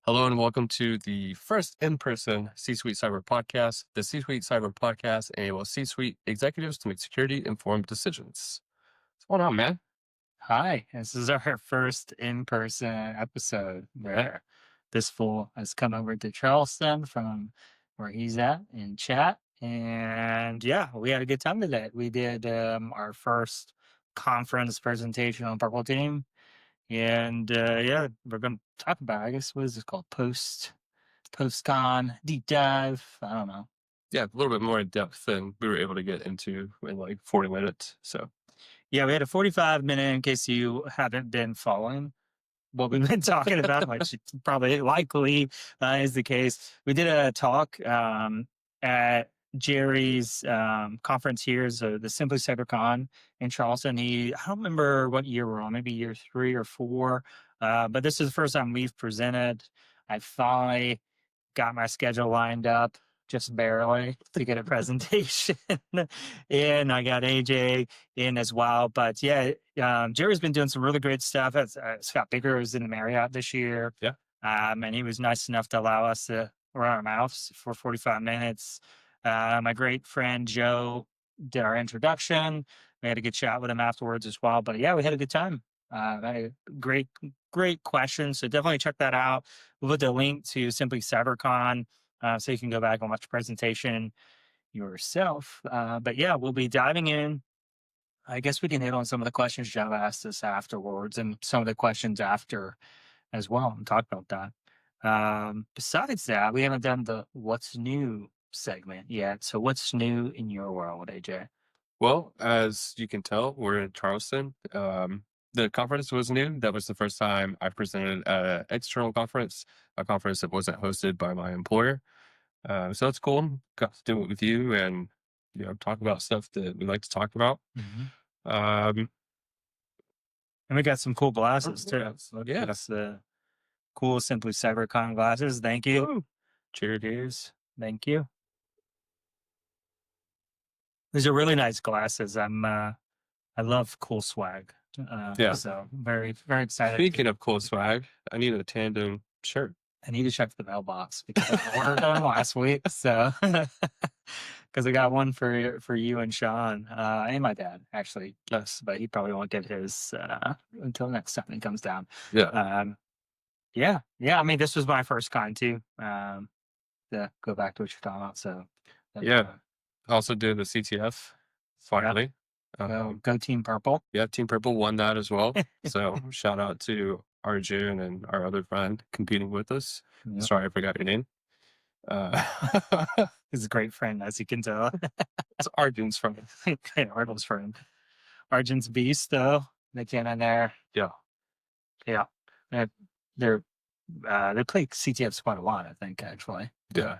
Hello and welcome to the first in-person C-Suite Cyber Podcast. The C-Suite Cyber Podcast enables C-Suite executives to make security-informed decisions. What's going on, man? Hi, this is our first in-person episode where this fool has come over to Charleston from where he's at in chat. And yeah, we had a good time today. We did our first conference presentation on Purple Team. And yeah, we're going to talk about, I guess, what is this called? Post-con, deep dive. I don't know. Yeah, a little bit more in depth than we were able to get into in like 40 minutes. So Yeah, we had a 45-minute, in case you haven't been following what we've been talking about, which probably likely is the case. We did a talk at Jerry's conference here, so the Simply CyberCon in Charleston. I don't remember what year we're on, maybe year 3 or 4, but this is the first time we've presented. I finally got my schedule lined up just barely to get a presentation. And I got AJ in as well. But yeah, Jerry's been doing some really great stuff. Scott Baker was in the Marriott this year. yeah, And he was nice enough to allow us to run our mouths for 45 minutes. My great friend Joe did our introduction. We had a good chat with him afterwards as well. But yeah, we had a good time. Great questions. So definitely check that out. We'll put the link to Simply CyberCon so you can go back and watch the presentation yourself. But yeah, we'll be diving in. I guess we can hit on some of the questions Joe asked us afterwards and some of the questions after as well and talk about that. Besides that, we haven't done the What's New segment yet. So what's new in your world, AJ? well, as you can tell, we're in Charleston. The conference was new. That was the first time I presented at an external conference, a conference that wasn't hosted by my employer. So it's cool. Got to do it with you and talk about stuff that we like to talk about. Um, And we got some cool glasses too. yeah. That's the cool Simply CyberCon glasses. Thank you. Woo. Cheers. Thank you. These are really nice glasses. I love cool swag. Yeah. So very, very excited. Speaking of cool swag, I need a tandem shirt. I need to check the mailbox because I ordered them last week. So because I got one for you and Sean and my dad actually. Yes, but he probably won't get his until next time he comes down. Yeah. Yeah. I mean, this was my first con too. To go back to what you're talking about. So Yeah. Also did the CTF finally. go Team Purple. Yeah, Team Purple won that as well. So shout out to Arjun and our other friend competing with us. Yep. Sorry, I forgot your name. He's a great friend, as you can tell. It's Arjun's friend. Arnold's friend. Arjun's beast, though. They came in there. Yeah. They play CTFs quite a lot, I think, actually. Yeah.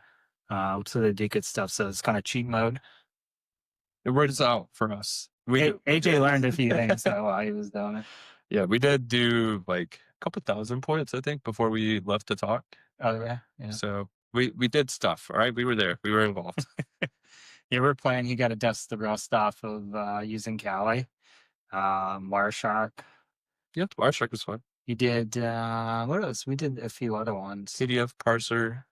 So they do good stuff. So it's kind of cheat mode. It works out for us. AJ learned a few things though while he was doing it. Yeah, we did do like a couple thousand points, I think, before we left to talk. Oh yeah. So we did stuff. All right, we were there. We were involved. Yeah, we're playing. You got to dust the rust off of using Kali, Wireshark. Yeah, Wireshark was fun. You did what else? We did a few other ones. PDF parser.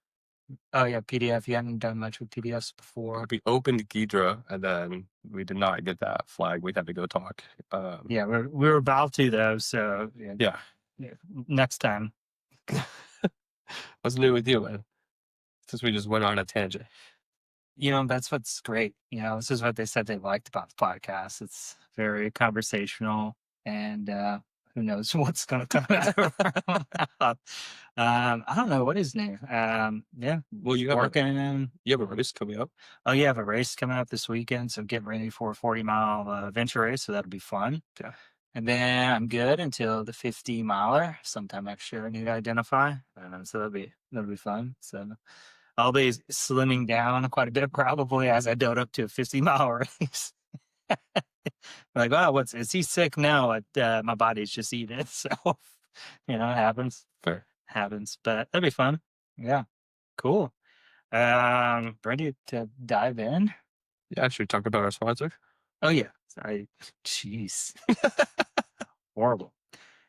Oh yeah, PDF. You hadn't done much with PDFs before. We opened Ghidra and then we did not get that flag. We had to go talk. Yeah, we were about to though. So yeah. Next time. What's new with you, man? Since we just went on a tangent. That's what's great. This is what they said they liked about the podcast. It's very conversational, and who knows what's going to come out of our mouth. I don't know what is new. Yeah. Well, you have a race coming up. Oh, you have a race coming up this weekend, so getting ready for a 40-mile venture race. So that'll be fun. Yeah. And then I'm good until the 50-miler sometime next year. I need to identify, so that'll be fun. So I'll be slimming down quite a bit probably as I build up to a 50-mile race. Like, wow, is he sick now? My body's just eating it. So, it happens. Fair. Happens, but that'd be fun. Yeah. Cool. Ready to dive in? Yeah, should we talk about our sponsor? Oh, yeah. Sorry. Jeez. Horrible.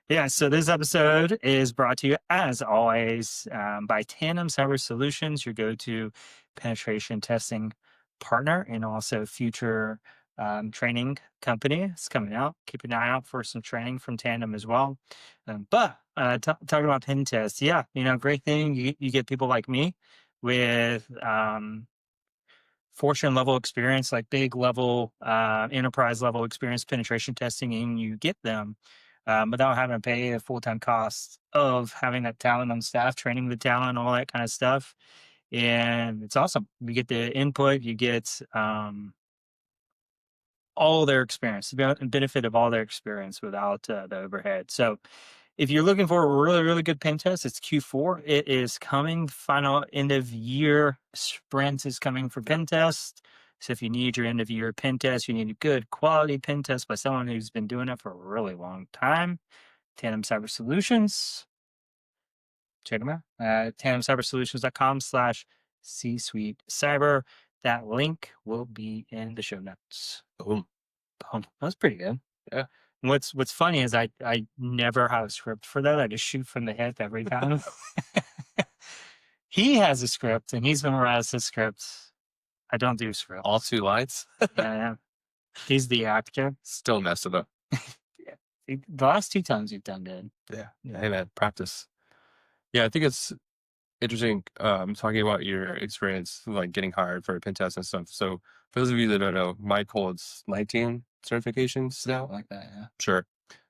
Yeah, so this episode is brought to you, as always, by Tandem Cyber Solutions, your go-to penetration testing partner, and also future training company. It's coming out. Keep an eye out for some training from Tandem as well. Talking about pen tests, yeah, great thing. You get people like me with Fortune level experience, like big level, enterprise level experience penetration testing, and you get them without having to pay the full time cost of having that talent on staff, training the talent, all that kind of stuff. And it's awesome. You get the input, you get all their experience, the benefit of all their experience without the overhead. So if you're looking for a really, really good pen test, it's Q4. It is coming. Final end of year sprint is coming for pen test. So if you need your end of year pen test, you need a good quality pen test by someone who's been doing it for a really long time. Tandem Cyber Solutions. Check them out. tandemcybersolutions.com/C-suite cyber. That link will be in the show notes. Boom. Boom. That's pretty good. Yeah. What's funny is I never have a script for that. I just shoot from the hip every time. He has a script and he's memorized his scripts. I don't do scripts. All 2 lines. Yeah. He's the actor. Still mess it up. Yeah. The last 2 times you've done good. Yeah. Hey man, practice. Yeah, I think it's interesting talking about your experience like getting hired for a pen test and stuff. So for those of you that don't know, Mike holds 19 certifications now. Like that, yeah. Sure.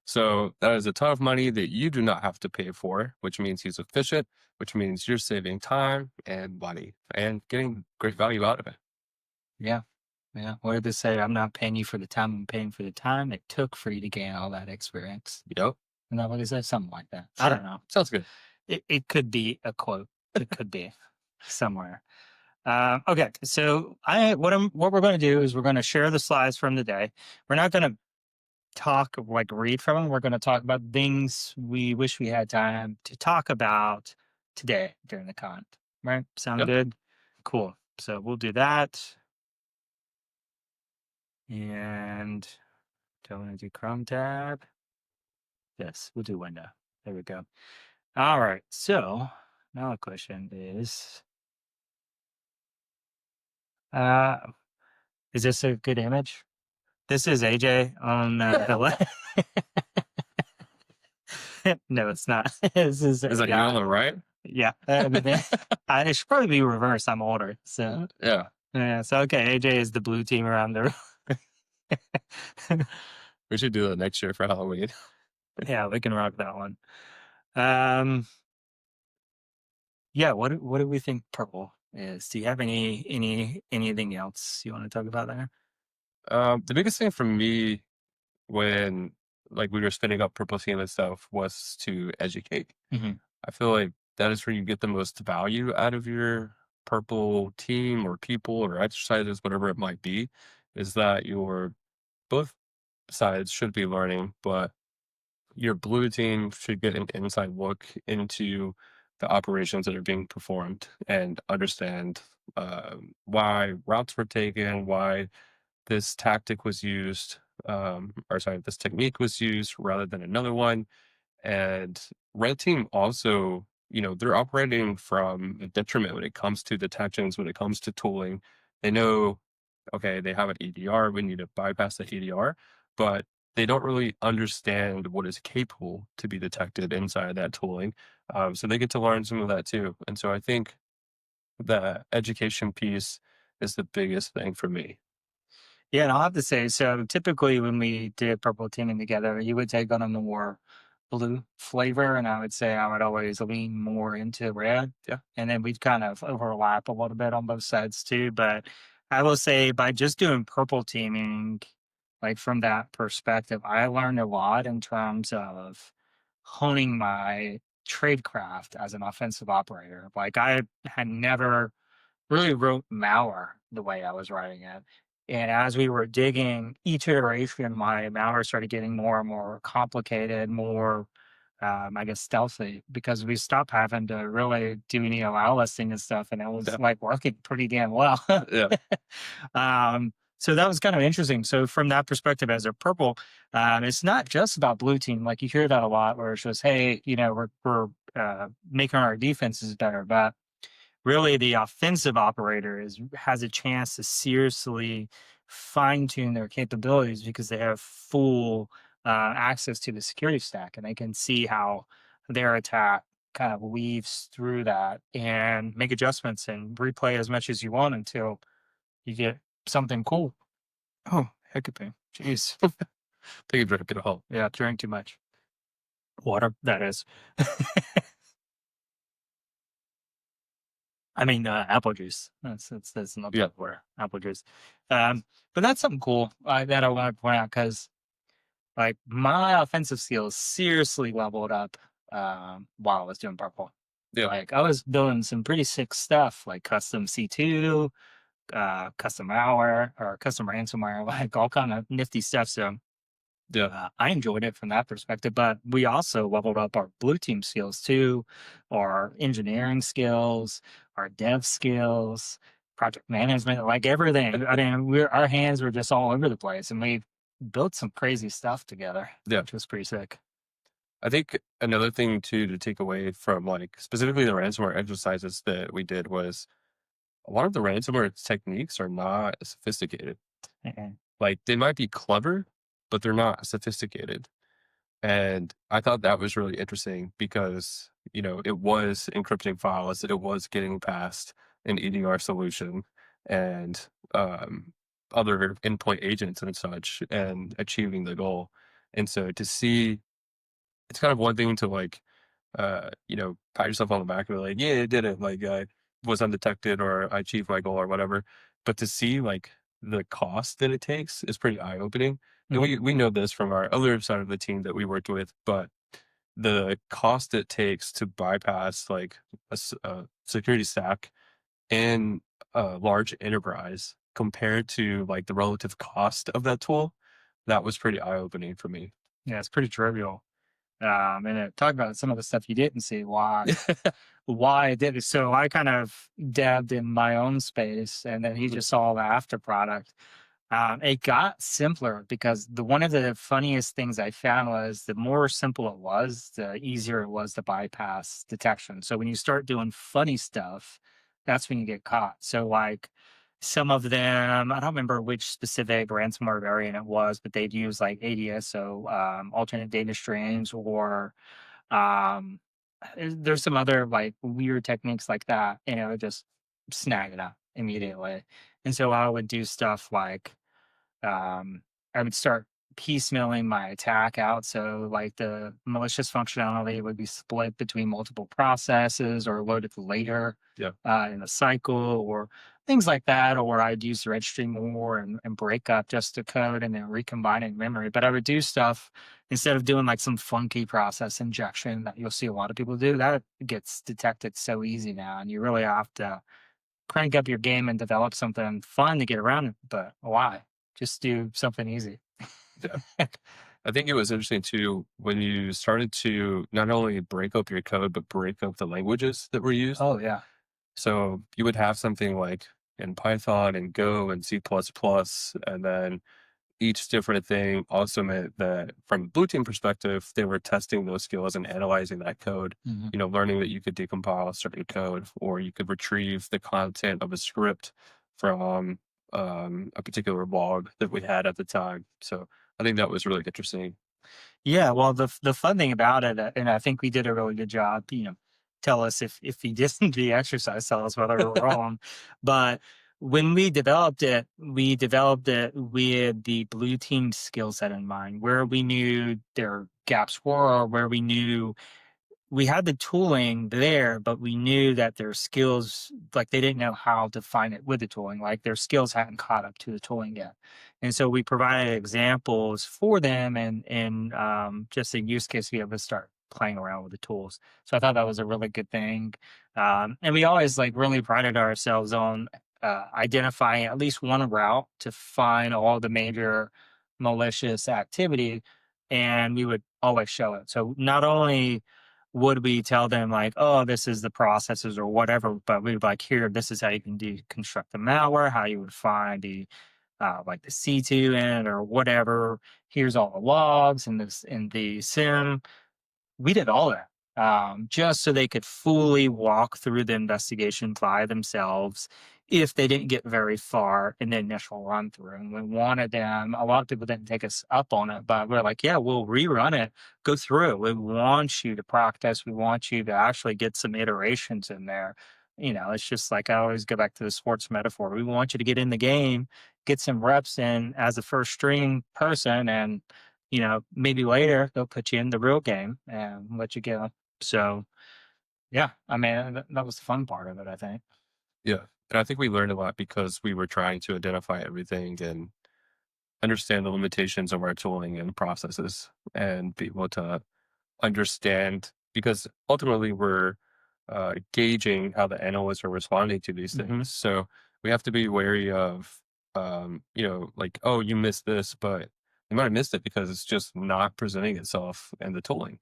So that is a ton of money that you do not have to pay for, which means he's efficient, which means you're saving time and money and getting great value out of it. Yeah. Yeah. What did they say? I'm not paying you for the time, I'm paying for the time it took for you to gain all that experience. Yep. Isn't that what he said? Something like that. Sure. I don't know. Sounds good. It could be a quote. It could be somewhere. Okay, so what we're going to do is we're going to share the slides from the day. We're not going to read from them. We're going to talk about things we wish we had time to talk about today during the con. Right? Sound Yep. good? Cool. So we'll do that. And do I want to do Chrome tab? Yes, we'll do window. There we go. All right. So now the question is this a good image? This is AJ on the left. No, it's not. This is that you on the right? Yeah. I should probably be reversed. I'm older. So Yeah. yeah. So okay, AJ is the blue team around the We should do that next year for Halloween. Yeah, we can rock that one. Yeah, what do we think purple is? Do you have anything else you want to talk about there? The biggest thing for me when like we were spinning up purple team and stuff was to educate. Mm-hmm. I feel like that is where you get the most value out of your purple team or people or exercises, whatever it might be, is that your both sides should be learning, but your blue team should get an inside look into the operations that are being performed and understand why routes were taken, why this tactic was used, or sorry, this technique was used rather than another one. And red team also, they're operating from a detriment when it comes to detections, when it comes to tooling. They know, okay, they have an EDR, we need to bypass the EDR, but they don't really understand what is capable to be detected inside that tooling. So they get to learn some of that too. And so I think the education piece is the biggest thing for me. Yeah, and I'll have to say, so typically when we did purple teaming together, you would take on a more blue flavor, and I would say I would always lean more into red. Yeah. And then we'd kind of overlap a little bit on both sides too. But I will say by just doing purple teaming, like from that perspective, I learned a lot in terms of honing my tradecraft as an offensive operator. Like I had never really wrote malware the way I was writing it. And as we were digging each iteration, my malware started getting more and more complicated, more, I guess, stealthy, because we stopped having to really do any allow listing and stuff. And it was Yeah. like working pretty damn well. Yeah. So that was kind of interesting. So from that perspective, as a purple, it's not just about blue team. Like you hear that a lot, where it's just, hey, we're making our defenses better, but really the offensive operator has a chance to seriously fine tune their capabilities because they have full access to the security stack, and they can see how their attack kind of weaves through that and make adjustments and replay as much as you want until you get something cool. Oh, hiccuping. Jeez. Take a drink, get a help. Yeah, drank too much water. That is. I mean, apple juice. That's not Yeah, that word. Apple juice. Um, but that's something cool that I want to point out because, like, my offensive skills seriously leveled up while I was doing purple. yeah, Like, I was doing some pretty sick stuff, like custom C2, custom malware or custom ransomware, like all kind of nifty stuff. So yeah, I enjoyed it from that perspective, but we also leveled up our blue team skills too, our engineering skills, our dev skills, project management, like everything. I mean, our hands were just all over the place, and we built some crazy stuff together, yeah. which was pretty sick. I think another thing too to take away from like specifically the ransomware exercises that we did was a lot of the ransomware techniques are not sophisticated. Mhm. Like they might be clever, but they're not sophisticated. And I thought that was really interesting because, it was encrypting files, that it was getting past an EDR solution and other endpoint agents and such and achieving the goal. And so to see, it's kind of one thing to like, pat yourself on the back and be like, yeah, I did it. Like I was undetected or I achieved my goal or whatever. But to see like the cost that it takes is pretty eye opening. And Mhm. we know this from our other side of the team that we worked with, but the cost it takes to bypass like a security stack in a large enterprise compared to like the relative cost of that tool, that was pretty eye opening for me. Yeah, it's pretty trivial. And it talked about some of the stuff you didn't see, why I did it. So I kind of dabbed in my own space, and then he just saw the after product. It got simpler because the one of the funniest things I found was the more simple it was, the easier it was to bypass detection. So when you start doing funny stuff, that's when you get caught. So like some of them, I don't remember which specific ransomware variant it was, but they'd use like ADS, so alternate data streams, or um, there's some other like weird techniques like that, and it would just snag it up immediately. And so I would do stuff like I would start piecemealing my attack out. So, like the malicious functionality would be split between multiple processes or loaded later Yeah. in the cycle or things like that. Or I'd use the registry more and break up just the code and then recombine it in memory. But I would do stuff instead of doing like some funky process injection that you'll see a lot of people do. That gets detected so easy now. And you really have to crank up your game and develop something fun to get around it, but why? Just do something easy. Yeah. I think it was interesting too when you started to not only break up your code, but break up the languages that were used. Oh, yeah. So you would have something like in Python and Go and C++, and then each different thing also meant that from a blue team perspective, they were testing those skills and analyzing that code, Mhm. learning that you could decompile certain code or you could retrieve the content of a script from a particular log that we had at the time. So I think that was really interesting. Yeah, well, the fun thing about it, and I think we did a really good job, tell us if he didn't the exercise, tell us whether we're wrong. But when we developed it with the blue team skill set in mind, where we knew their gaps were, or where we had the tooling there, but we knew that their skills, like they didn't know how to find it with the tooling, like their skills hadn't caught up to the tooling yet. And so we provided examples for them and just a use case to be able to start playing around with the tools. So I thought that was a really good thing. And we always like really prided ourselves on identifying at least one route to find all the major malicious activity. And we would always show it. So not only would we tell them like, oh, this is the processes or whatever, but we'd like, here, this is how you can deconstruct the malware, how you would find the like the C2 in it or whatever. Here's all the logs and this in the SIM. We did all that, just so they could fully walk through the investigation by themselves if they didn't get very far in the initial run through. And we wanted them, a lot of people didn't take us up on it, but we're like, yeah, we'll rerun it, go through it. We want you to practice. We want you to actually get some iterations in there. It's just like I always go back to the sports metaphor. We want you to get in the game, get some reps in as a first string person, and maybe later they'll put you in the real game and let you go. So, yeah, I mean, that was the fun part of it, I think. Yeah. And I think we learned a lot because we were trying to identify everything and understand the limitations of our tooling and processes and be able to understand because ultimately we're gauging how the analysts are responding to these Hmm. things. So we have to be wary of, like, oh, you missed this, but you might have missed it because it's just not presenting itself in the tooling.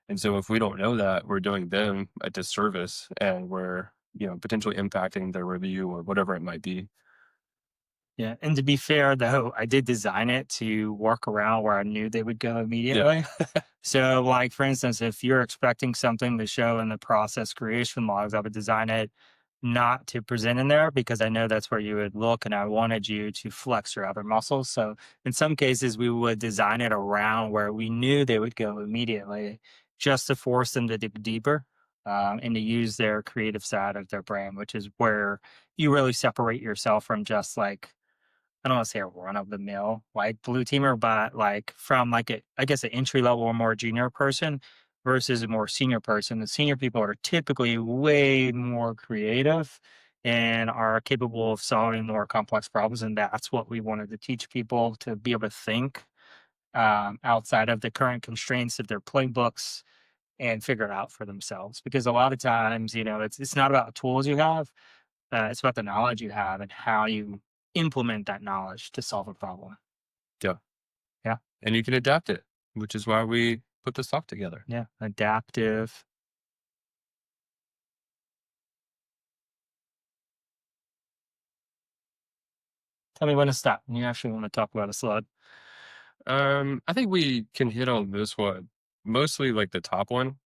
And so if we don't know that, we're doing them a disservice and we're, potentially impacting their review or whatever it might be. Yeah. And to be fair, though, I did design it to work around where I knew they would go Yeah. immediately. So, like for instance, if you're expecting something to show in the process creation logs, I would design it not to present in there because I know that's where you would look, and I wanted you to flex your other muscles. So, in some cases, we would design it around where we knew they would go immediately, just to force them to dig deeper. And to use their creative side of their brain, which is where you really separate yourself from just like I don't want to say a run of the mill like blue teamer, but like from like a I guess an entry level or more junior person versus a more senior person. The senior people are typically way more creative and are capable of solving more complex problems. And that's what we wanted to teach people to be able to think outside of the current constraints of their playbooks and figure it out for themselves. Because a lot of times, it's not about the tools you have, it's about the knowledge you have and how you implement that knowledge to solve a problem. Yeah. Yeah. And you can adapt it, which is why we put the stock together. Yeah. Adaptive. Tell me when to stop. You actually want to talk about a slug. I think we can hit on this one, mostly like the top one.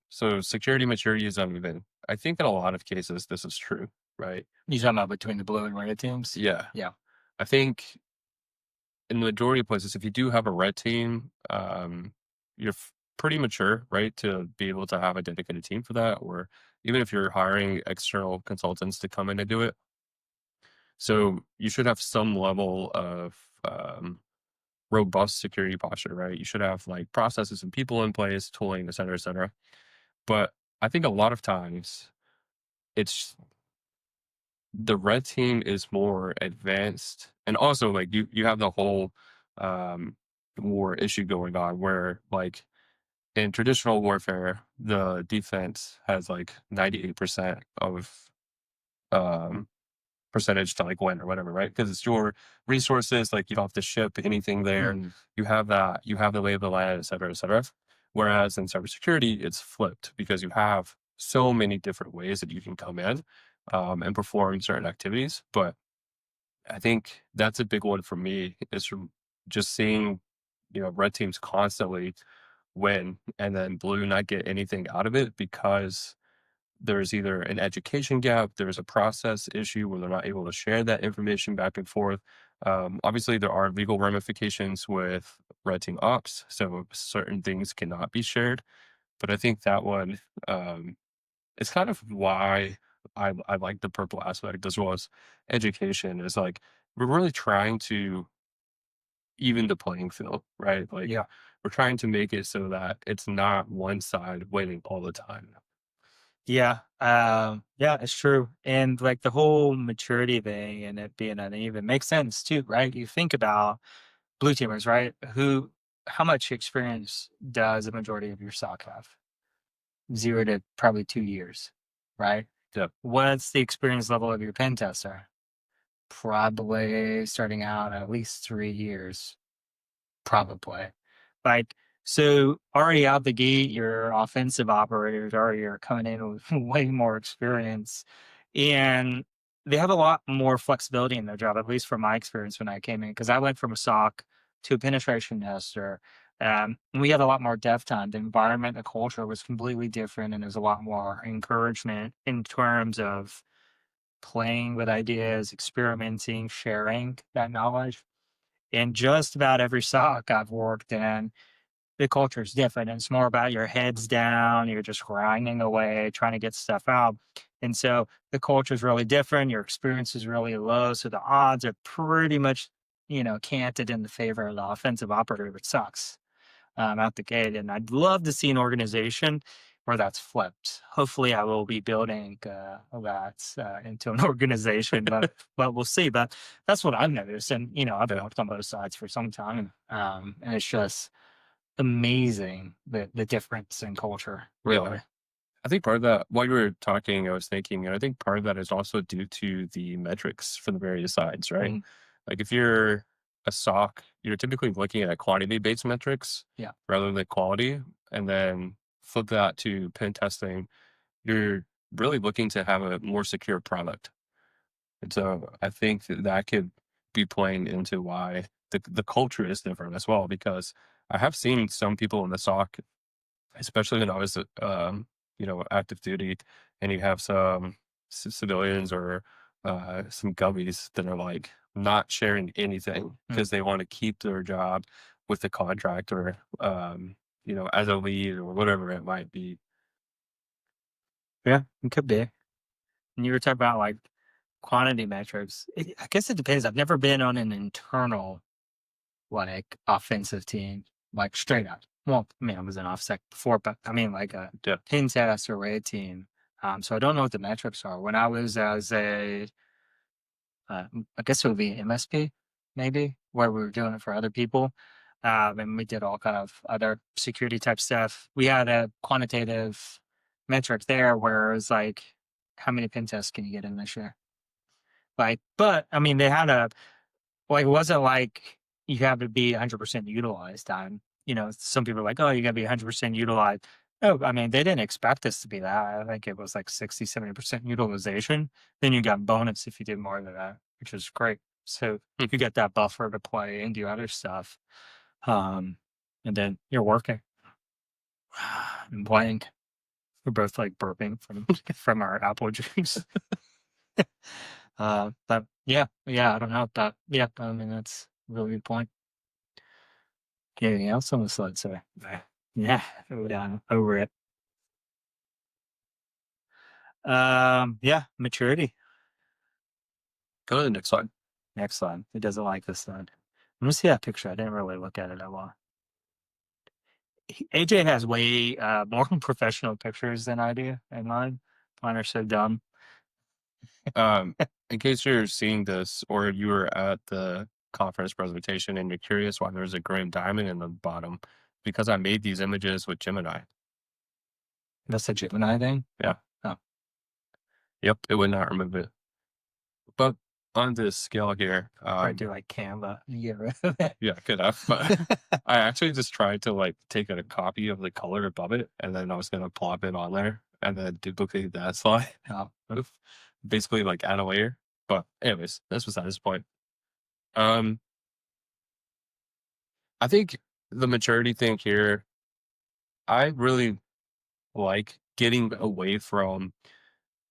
So security maturity is uneven. I think in a lot of cases this is true, right? You talking about between the blue and red teams? Yeah. Yeah. I think in the majority of places, if you do have a red team, you're pretty mature, right, to be able to have a dedicated team for that, or even if you're hiring external consultants to come in and do it. So you should have some level of robust security posture, right? You should have like processes and people in place, tooling, et cetera, et cetera. But I think a lot of times it's the red team is more advanced. And also like you have the whole um war issue going on where like in traditional warfare, the defense has like 98% of um percentage to like win or whatever, right? Because it's your resources, like you don't have to ship anything there. Mhm. You have that, you have the lay of the land, et cetera, et cetera. Whereas in cybersecurity, it's flipped because you have so many different ways that you can come in and perform certain activities. But I think that's a big one for me is from just seeing, red teams constantly win and then blue not get anything out of it because there's either an education gap, there's a process issue where they're not able to share that information back and forth. Obviously, there are legal ramifications with red team ops, so certain things cannot be shared. But I think that one is kind of why I like the purple aspect as well as education. Is like we're really trying to even the playing field, right? Like Yeah. we're trying to make it so that it's not one side winning all the time. Yeah. Yeah, it's true. And like the whole maturity thing and it being uneven makes sense too, right? You think about blue teamers, right? How much experience does the majority of your stock have? 0 to probably 2 years, right? Yeah, What's the experience level of your pen tester? Probably starting out at least 3 years, probably. Like, so already out the gate, your offensive operators already are coming in with way more experience. And they have a lot more flexibility in their job, at least from my experience when I came in, because I went from a SOC to a penetration tester. And we had a lot more dev time. The environment, the culture was completely different, and there's a lot more encouragement in terms of playing with ideas, experimenting, sharing that knowledge. And just about every SOC I've worked in, the culture is different. It's more about your heads down, you're just grinding away, trying to get stuff out. And so the culture is really different. Your experience is really low. So the odds are pretty much, canted in the favor of the offensive operator, which sucks out the gate. And I'd love to see an organization where that's flipped. Hopefully, I will be building that into an organization, but we'll see. But that's what I've noticed, and I've Yeah. worked on both sides for some time, and it's just amazing the difference in culture, Yeah. really. I think part of that, while you were talking, I was thinking, and I think part of that is also due to the metrics for the various sides, right? Mhm. Like if you're a SOC, you're typically looking at quantity based metrics Yeah. rather than quality. And then flip that to pen testing, you're really looking to have a more secure product. And so I think that that could be playing into why the culture is different as well, because I have seen some people in the SOC, especially when I was, active duty, and you have some civilians or some gubbies that are like not sharing anything Mm. because they want to keep their job with the contractor, as a lead or whatever it might be. Yeah, it could be. And you were talking about like quantity metrics. I guess it depends. I've never been on an internal like offensive team, like straight up. Well, I mean, I was an offsec before, but I mean, like a Yeah. pin test or raid team. So I don't know what the metrics are. When I was as I guess it would be MSP, maybe, where we were doing it for other people. And we did all kind of other security type stuff. We had a quantitative metric there where it was like, how many pen tests can you get in this year? Like, but I mean, they had a like, it wasn't like you have to be 100% utilized time. Some people are like, "Oh, you gotta be 100% utilized." Oh, I mean, they didn't expect us to be that. I think it was like 60, 70% utilization. Then you got bonus if you did more than that, which is great. So Hmm. you get that buffer to play and do other stuff. Um, and then you're working and playing. We're both like burping from from our apple juice. But yeah, I don't know. But yeah, I mean, that's a really good point. Anything else on the slide? Sorry. Yeah, we're done. Over it. Yeah, maturity. Go to the next slide. Next slide. It doesn't like this slide. Let me see that picture. I didn't really look at it a lot. AJ has way more professional pictures than I do, and mine are so dumb. Um, in case you're seeing this or you were at the conference presentation and you're curious why there's a green diamond in the bottom, because I made these images with Gemini. That's a Gemini thing. Yeah. Oh, Yep. It would not remove it. But on this scale here, probably do like Canva and get rid of it. yeah, could have. But I actually just tried to like take a copy of the color above it, and then I was gonna plop it on there and then duplicate that slide. Oh, Basically like add a layer. But anyways, that's beside this point. Um, I think the maturity thing here, I really like getting away from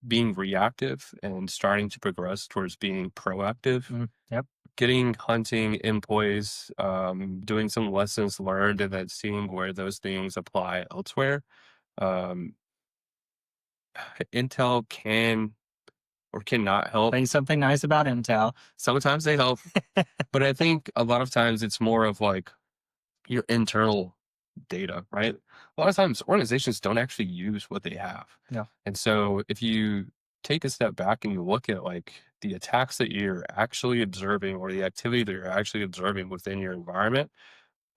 being reactive and starting to progress towards being proactive, yep. getting hunting employees, doing some lessons learned, and then seeing where those things apply elsewhere. Um, Intel can or cannot help. Say something nice about Intel. Sometimes they help, but I think a lot of times it's more of like your internal data, right? A lot of times organizations don't actually use what they have. Yeah. And so if you take a step back and you look at like the attacks that you're actually observing or the activity that you're actually observing within your environment,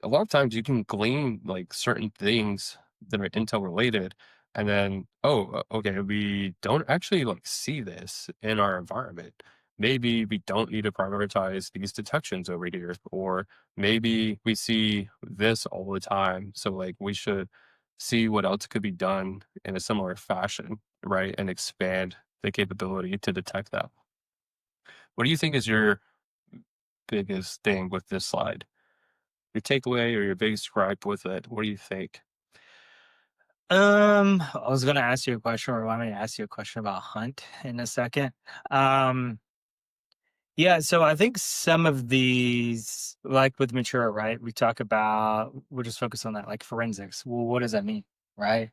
a lot of times you can glean like certain things that are intel related, and then okay, we don't actually like see this in our environment. Maybe we don't need to prioritize these detections over here, or maybe we see this all the time, so like we should see what else could be done in a similar fashion, right, and expand the capability to detect that. What do you think is your biggest thing with this slide? Your takeaway or your biggest gripe with it? What do you think? I was gonna ask you a question, or want me to ask you a question about Hunt in a second. Um, yeah, so I think some of these, like with mature, right? We talk about, we'll just focus on that, like forensics. Well, what does that mean, right?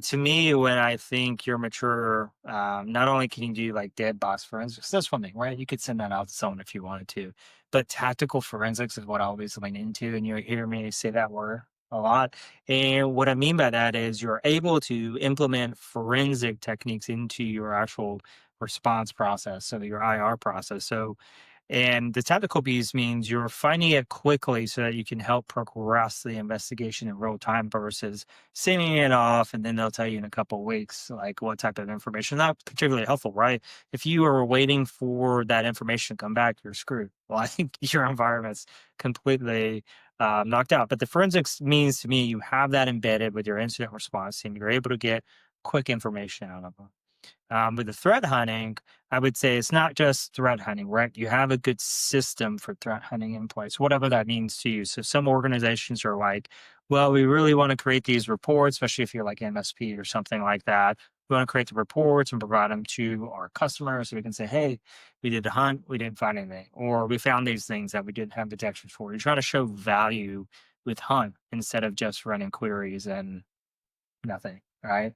To me, when I think you're mature, not only can you do like dead box forensics, that's one thing, right? You could send that out to someone if you wanted to, but tactical forensics is what I always lean into, and you hear me say that word a lot. And what I mean by that is you're able to implement forensic techniques into your actual response process, so your IR process. So and the tactical piece means you're finding it quickly so that you can help progress the investigation in real time versus sending it off and then they'll tell you in a couple of weeks like what type of information. Not particularly helpful, right? If you are waiting for that information to come back, you're screwed. Well, I think your environment's completely knocked out. But the forensics means to me you have that embedded with your incident response team. You're able to get quick information out of them. With the threat hunting, I would say it's not just threat hunting, right? You have a good system for threat hunting in place, whatever that means to you. So some organizations are like, well, we really want to create these reports, especially if you're like MSP or something like that. We want to create the reports and provide them to our customers so we can say, hey, we did a hunt, we didn't find anything, or we found these things that we didn't have detections for. You're trying to show value with hunt instead of just running queries and nothing, right?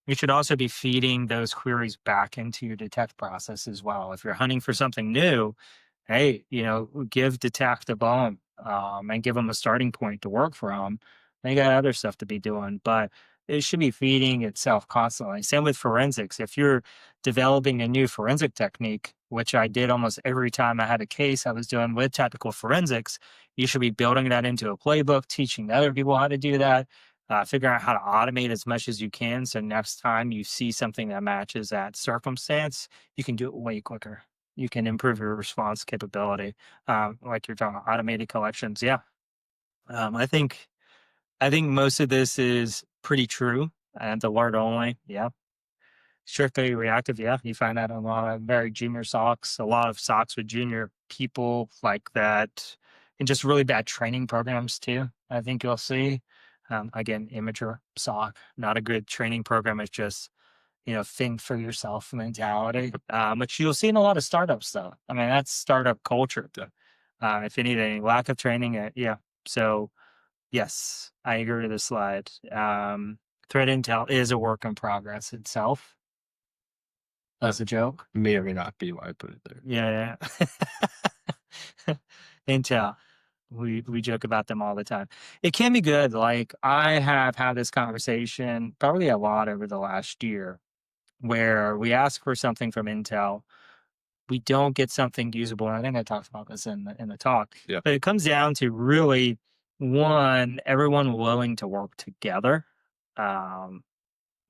You should also be feeding those queries back into your detect process as well. If you're hunting for something new, hey, give detect a bone and give them a starting point to work from. They got other stuff to be doing, but it should be feeding itself constantly. Same with forensics. If you're developing a new forensic technique, which I did almost every time I had a case I was doing with tactical forensics, you should be building that into a playbook, teaching other people how to do that, figure out how to automate as much as you can. So next time you see something that matches that circumstance, you can do it way quicker. You can improve your response capability, like you're talking about automated collections. Yeah, I think most of this is pretty true. And the word only, yeah. Strictly reactive, yeah. You find that in a lot of very junior socks, a lot of socks with junior people like that, and just really bad training programs too. I think you'll see. Again, immature sock, not a good training program. It's just think for yourself mentality, which you'll see in a lot of startups though. I mean, that's startup culture. If anything, lack of training, yeah. So yes, I agree with the slide. Threat intel is a work in progress itself. That's a joke. May or may not be why I put it there. Yeah, yeah. Intel. We joke about them all the time. It can be good. Like I have had this conversation probably a lot over the last year where we ask for something from Intel, we don't get something usable. And I think I talked about this in the talk, Yeah. but it comes down to really one, everyone willing to work together. Um,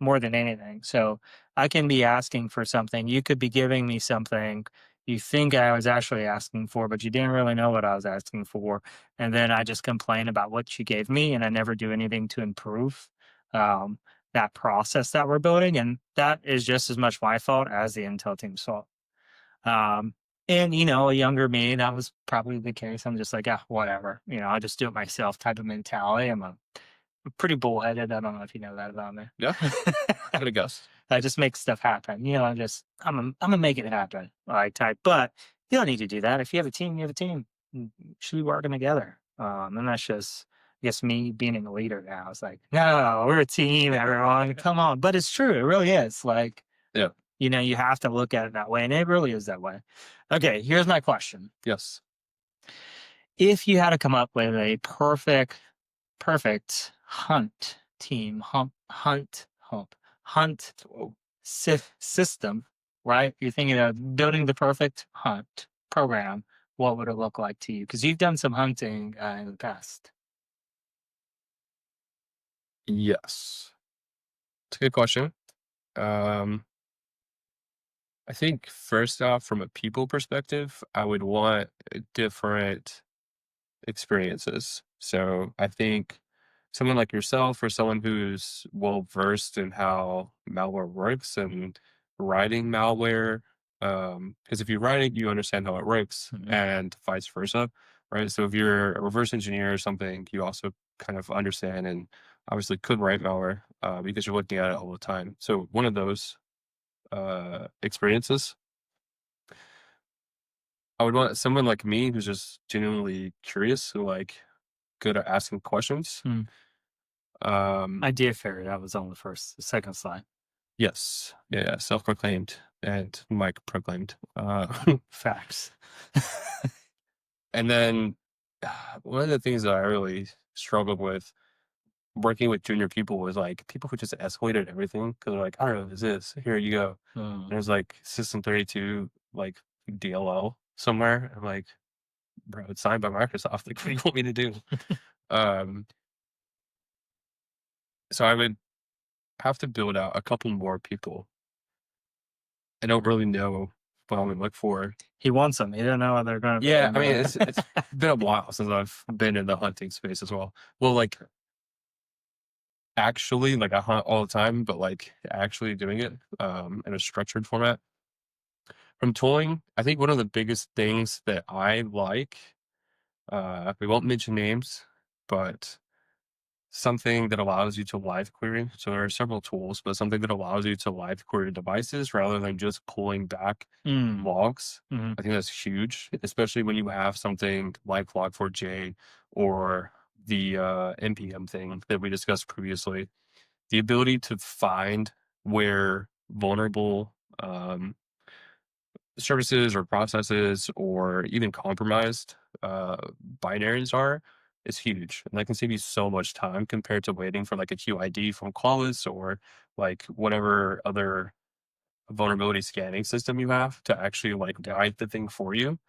more than anything. So I can be asking for something. You could be giving me something you think I was actually asking for, but you didn't really know what I was asking for. And then I just complain about what you gave me and I never do anything to improve um, that process that we're building. And that is just as much my fault as the Intel team's fault. Um, and a younger me, that was probably the case. I'm just like, ah, whatever. I'll just do it myself type of mentality. I'm pretty bullheaded. I don't know if you know that about me. Yeah. I would have guessed. I just make stuff happen. I'm gonna make it happen. Like type, but you don't need to do that. If you have a team, you have a team. You should be working together. And that's just, I guess, me being a leader now. It's like, no, we're a team, everyone. Come on. But it's true. It really is. Like, Yeah. you have to look at it that way, and it really is that way. Okay, here's my question. Yes. If you had to come up with a perfect hunt team, hunt system, right? You're thinking of building the perfect hunt program. What would it look like to you? Because you've done some hunting in the past. Yes. It's a good question. Um, I think first off, from a people perspective, I would want different experiences. So I think someone like yourself or someone who's well versed in how malware works and writing malware Because if you write it, you understand how it works, Mhm. and vice versa, right? So if you're a reverse engineer or something, you also kind of understand and obviously could write malware because you're looking at it all the time. So one of those experiences, I would want someone like me who's just genuinely curious, who like good at asking questions. Mm. Um, Idea fairy, that was on the second slide. yes, yeah, yeah, self-proclaimed and Mike proclaimed. Facts. And then one of the things that I really struggled with working with junior people was like people who just escalated everything because they're like, I don't know what this is. Here you go. Mm. And it's like System 32, like DLL somewhere. I'm like, bro, it's signed by Microsoft. Like, what do you want me to do? Um, so I would have to build out a couple more people. I don't really know what I'm gonna look for. He wants them. He didn't know they're going to be Yeah, in I mean, there. it's been a while since I've been in the hunting space as well. Well, like actually, like I hunt all the time, but like actually doing it in a structured format. From tooling, I think one of the biggest things that I like, we won't mention names, but something that allows you to live query. So there are several tools, but something that allows you to live query devices rather than just pulling back Mm. logs. Mhm. I think that's huge, especially when you have something like Log4j or the npm thing that we discussed previously. The ability to find where vulnerable services or processes or even compromised uh, binaries are is huge. And that can save you so much time compared to waiting for like a QID from Qualys or like whatever other vulnerability scanning system you have to actually like Yeah. write the thing for you.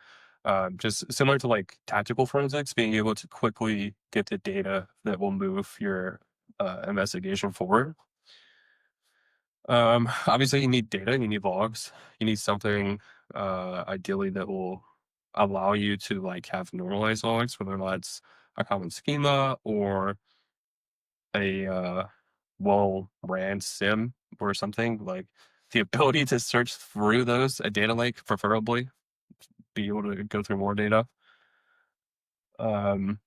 Just similar to like tactical forensics, being able to quickly get the data that will move your investigation forward. Obviously, you need data, you need logs, you need something ideally that will allow you to like have normalized logs, whether that's a common schema or a well ran sim or something like the ability to search through those, a data lake, preferably, be able to go through more data. Um,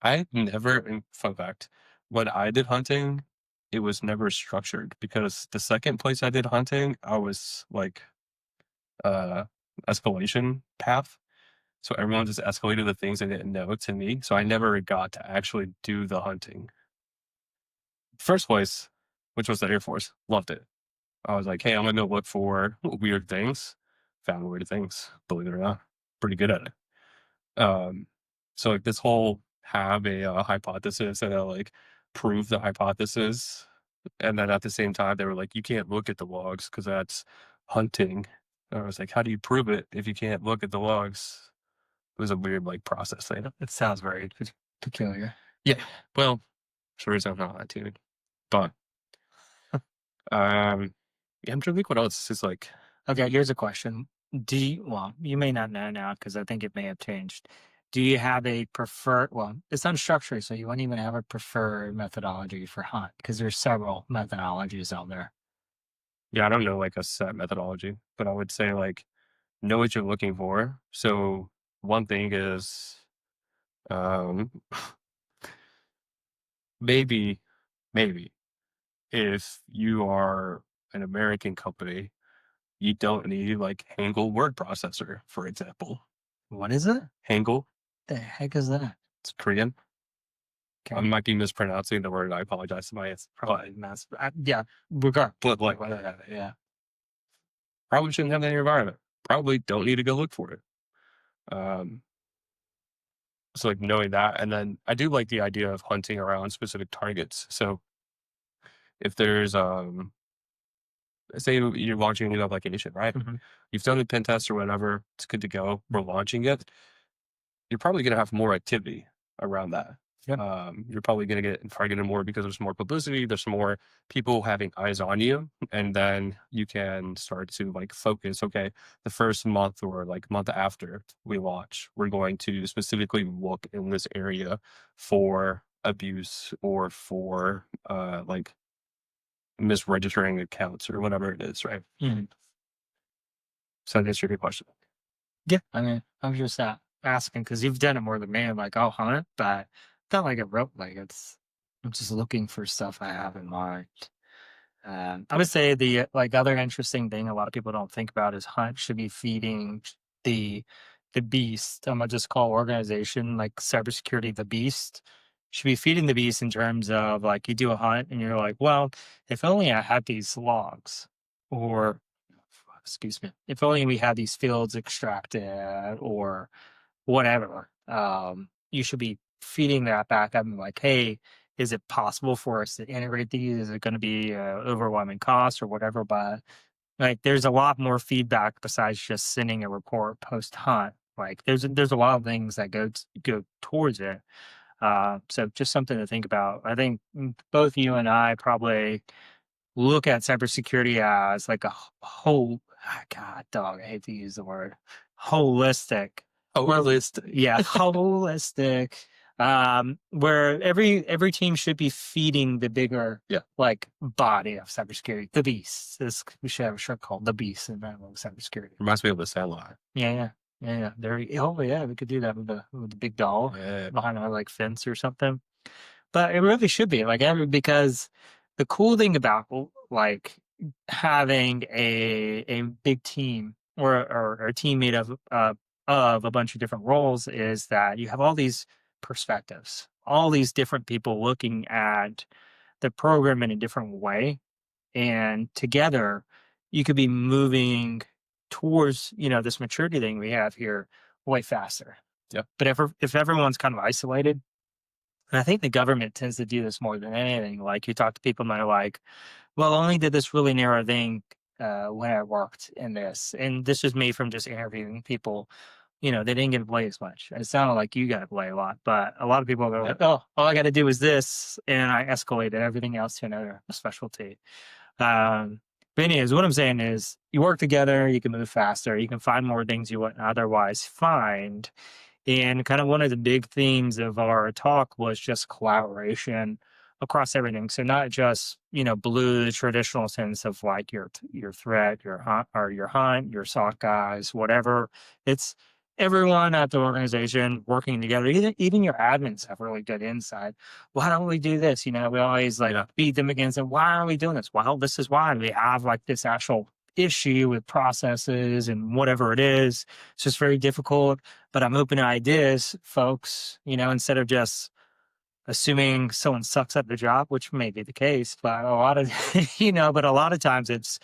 I never, in fun fact, when I did hunting, it was never structured because the second place I did hunting, I was like uh, escalation path. So everyone just escalated the things they didn't know to me. So I never got to actually do the hunting. First place, which was the Air Force, loved it. I was like, hey, I'm gonna go look for weird things. Found weird things, believe it or not. Pretty good at it. So like this whole have a hypothesis and like prove the hypothesis. And then at the same time, they were like, you can't look at the logs because that's hunting. And I was like, how do you prove it if you can't look at the logs? It was a weird like process thing. It sounds very peculiar. Yeah. Well, sure as I'm not too. But yeah, I'm trying to think what else is like. Okay, here's a question. Well, you may not know now because I think it may have changed. Do you have a preferred, well, it's unstructured, so you wouldn't even have a preferred methodology for hunt because there's several methodologies out there. Yeah, I don't know like a set methodology, but I would say like know what you're looking for. So one thing is um maybe maybe if you are an American company, you don't need like Hangul word processor, for example. What is it? Hangul, The heck is that? it's Korean. I Okay. might be mispronouncing the word. I apologize to my Probably mass. Yeah, regard. but like Yeah. probably shouldn't have that in your environment. Probably don't need to go look for it. Um, so like knowing that, and then I do like the idea of hunting around specific targets. So if there's say you're launching a new application, right? Mhm. You've done the pen test or whatever, it's good to go. We're launching it. You're probably gonna have more activity around that. Yep. You're probably gonna get targeted more because there's more publicity, there's more people having eyes on you, and then you can start to like focus. Okay, the first month or like month after we launch, we're going to specifically look in this area for abuse or for like misregistering accounts or whatever it is, right? Mhm. So that's your good question. Yeah, I mean, I was just asking because you've done it more than me. I'm like, I'll hunt it, but not like a rope. Like it's, I'm just looking for stuff I have in mind. I would say the like other interesting thing a lot of people don't think about is hunt should be feeding the the beast. I'm gonna just call organization like cybersecurity the beast. Should be feeding the beast in terms of like you do a hunt and you're like, well, if only I had these logs, or excuse me, if only we had these fields extracted or whatever. You should be feeding that back up and like, hey, is it possible for us to integrate these? Is it going to be overwhelming cost or whatever? But like, there's a lot more feedback besides just sending a report post hunt. Like, there's a lot of things that go towards it. So just something to think about. I think both you and I probably look at cybersecurity as like a whole God, dog, I hate to use the word holistic. Holistic. Yeah, holistic. Where every team should be feeding the bigger Yeah. like body of cybersecurity, the beast. We should have a shirt called the beast in cybersecurity. Reminds me of the Sandlot. Yeah, yeah. Yeah, yeah. Oh yeah, we could do that with the big doll Yeah. behind our like fence or something. But it really should be like every because the cool thing about like having a big team or a team made of a bunch of different roles is that you have all these perspectives, all these different people looking at the program in a different way, and together you could be moving towards this maturity thing we have here way faster. Yeah. But if everyone's kind of isolated, and I think the government tends to do this more than anything. Like you talk to people and they're like, well, I only did this really narrow thing when I worked in this. And this is me from just interviewing people. They didn't get to play as much. It sounded like you got to play a lot, but a lot of people are like, oh, all I got to do is this. And I escalated everything else to another specialty. But anyways, what I'm saying is you work together, you can move faster, you can find more things you wouldn't otherwise find. And kind of one of the big themes of our talk was just collaboration across everything. So not just, blue, the traditional sense of like your threat, your hunt, your SOC guys, whatever. It's everyone at the organization working together. Even your admins have really good insight. Why don't we do this? We always like Yeah. beat them against it. Why are we doing this? Well, this is why we have like this actual issue with processes and whatever it is. It's just very difficult, but I'm open to ideas, folks, instead of just assuming someone sucks at the job, which may be the case, but a lot of, but a lot of times it's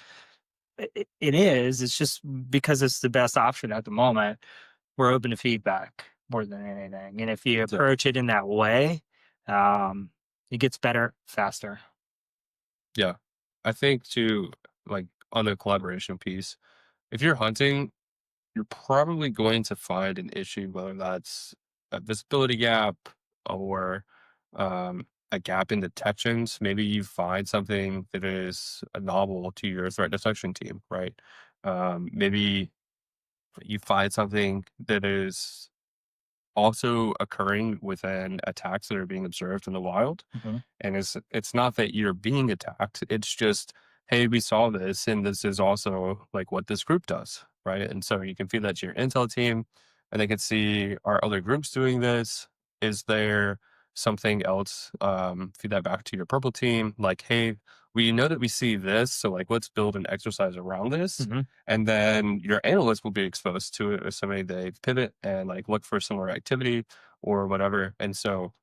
just because it's the best option at the moment. We're open to feedback more than anything. And if you So, approach it in that way, um, it gets better faster. yeah. I think too, like on the collaboration piece, if you're hunting, you're probably going to find an issue, whether that's a visibility gap or a gap in detections. Maybe you find something that is a novel to your threat detection team, right? Maybe you find something that is also occurring within attacks that are being observed in the wild. Mhm. And it's not that you're being attacked. It's just, hey, we saw this, and this is also like what this group does, right? And so you can feed that to your intel team, and they can see, are other groups doing this? Is there something else? Feed that back to your purple team, like, hey, we know that we see this, so like let's build an exercise around this. Mhm. And then your analyst will be exposed to it, or somebody they pivot and like look for similar activity or whatever. And so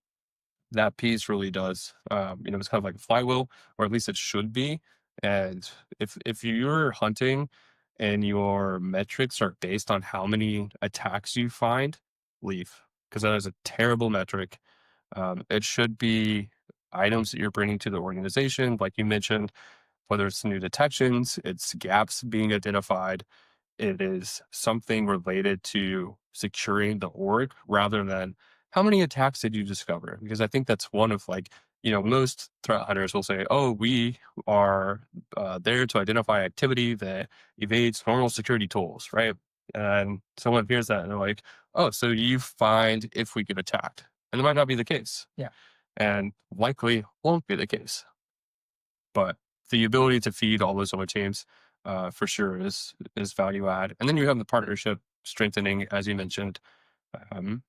that piece really does, it's kind of like a flywheel, or at least it should be. And if you're hunting and your metrics are based on how many attacks you find, leave, because that is a terrible metric. It should be items that you're bringing to the organization, like you mentioned, whether it's new detections, it's gaps being identified, it is something related to securing the org rather than how many attacks did you discover? Because I think that's one of like, most threat hunters will say, oh, we are there to identify activity that evades normal security tools, right? And someone hears that and they're like, oh, so you find if we get attacked. And it might not be the case, Yeah. and likely won't be the case. But the ability to feed all those other teams, for sure is value add. And then you have the partnership strengthening, as you mentioned. Um,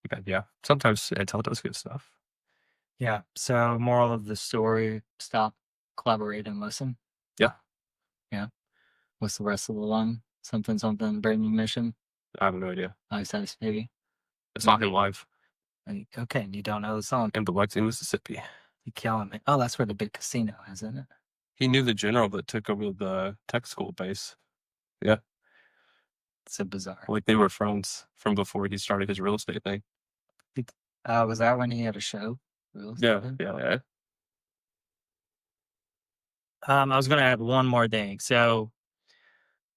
but yeah, sometimes Intel does good stuff. Yeah. So moral of the story, stop, collaborate, and listen. Yeah, Yeah. What's the rest of the line? Something, something, bring mission. I have no idea. Ice, ice, baby. It's not him live Okay, and you don't know the song. in Biloxi, Mississippi. You killing me. Oh, that's where the big casino is, isn't it? He knew the general that took over the tech school base. Yeah, It's so bizarre. like they were friends from before he started his real estate thing. Was that when he had a show? Real Yeah, estate? yeah, yeah. I was gonna add one more thing. So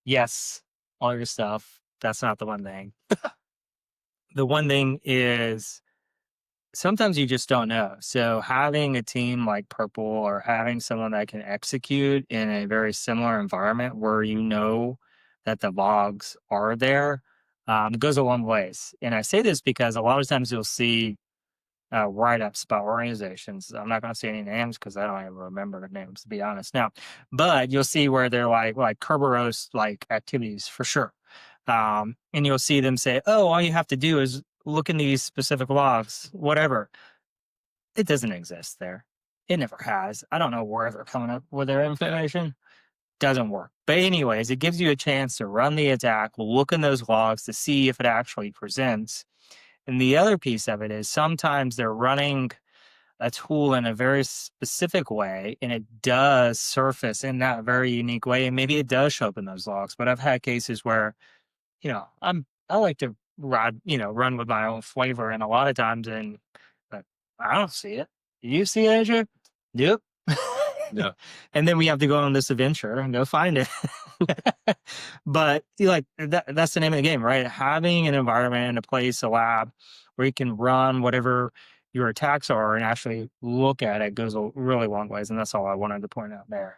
yes, all your stuff. That's not the one thing. The one thing is sometimes you just don't know. So having a team like Purple or having someone that can execute in a very similar environment where you know that the logs are there goes a long ways. And I say this because a lot of times you'll see write-ups about organizations. I'm not going to say any names because I don't even remember the names to be honest now. But you'll see where they're like Kerberos like activities for sure. And you'll see them say, "Oh, all you have to do is look in these specific logs, whatever." It doesn't exist there. It never has. I don't know where they're coming up with their information. Doesn't work. But anyways, it gives you a chance to run the attack, look in those logs to see if it actually presents. And the other piece of it is sometimes they're running a tool in a very specific way and it does surface in that very unique way. And maybe it does show up in those logs. But I've had cases where, I like to run with my own flavor and a lot of times but I don't see it. Do you see it, Andrew? Yep. Yeah. And then we have to go on this adventure and go find it. But that's the name of the game, right? Having an environment, a place, a lab where you can run whatever your attacks are and actually look at it goes a really long ways. And that's all I wanted to point out there.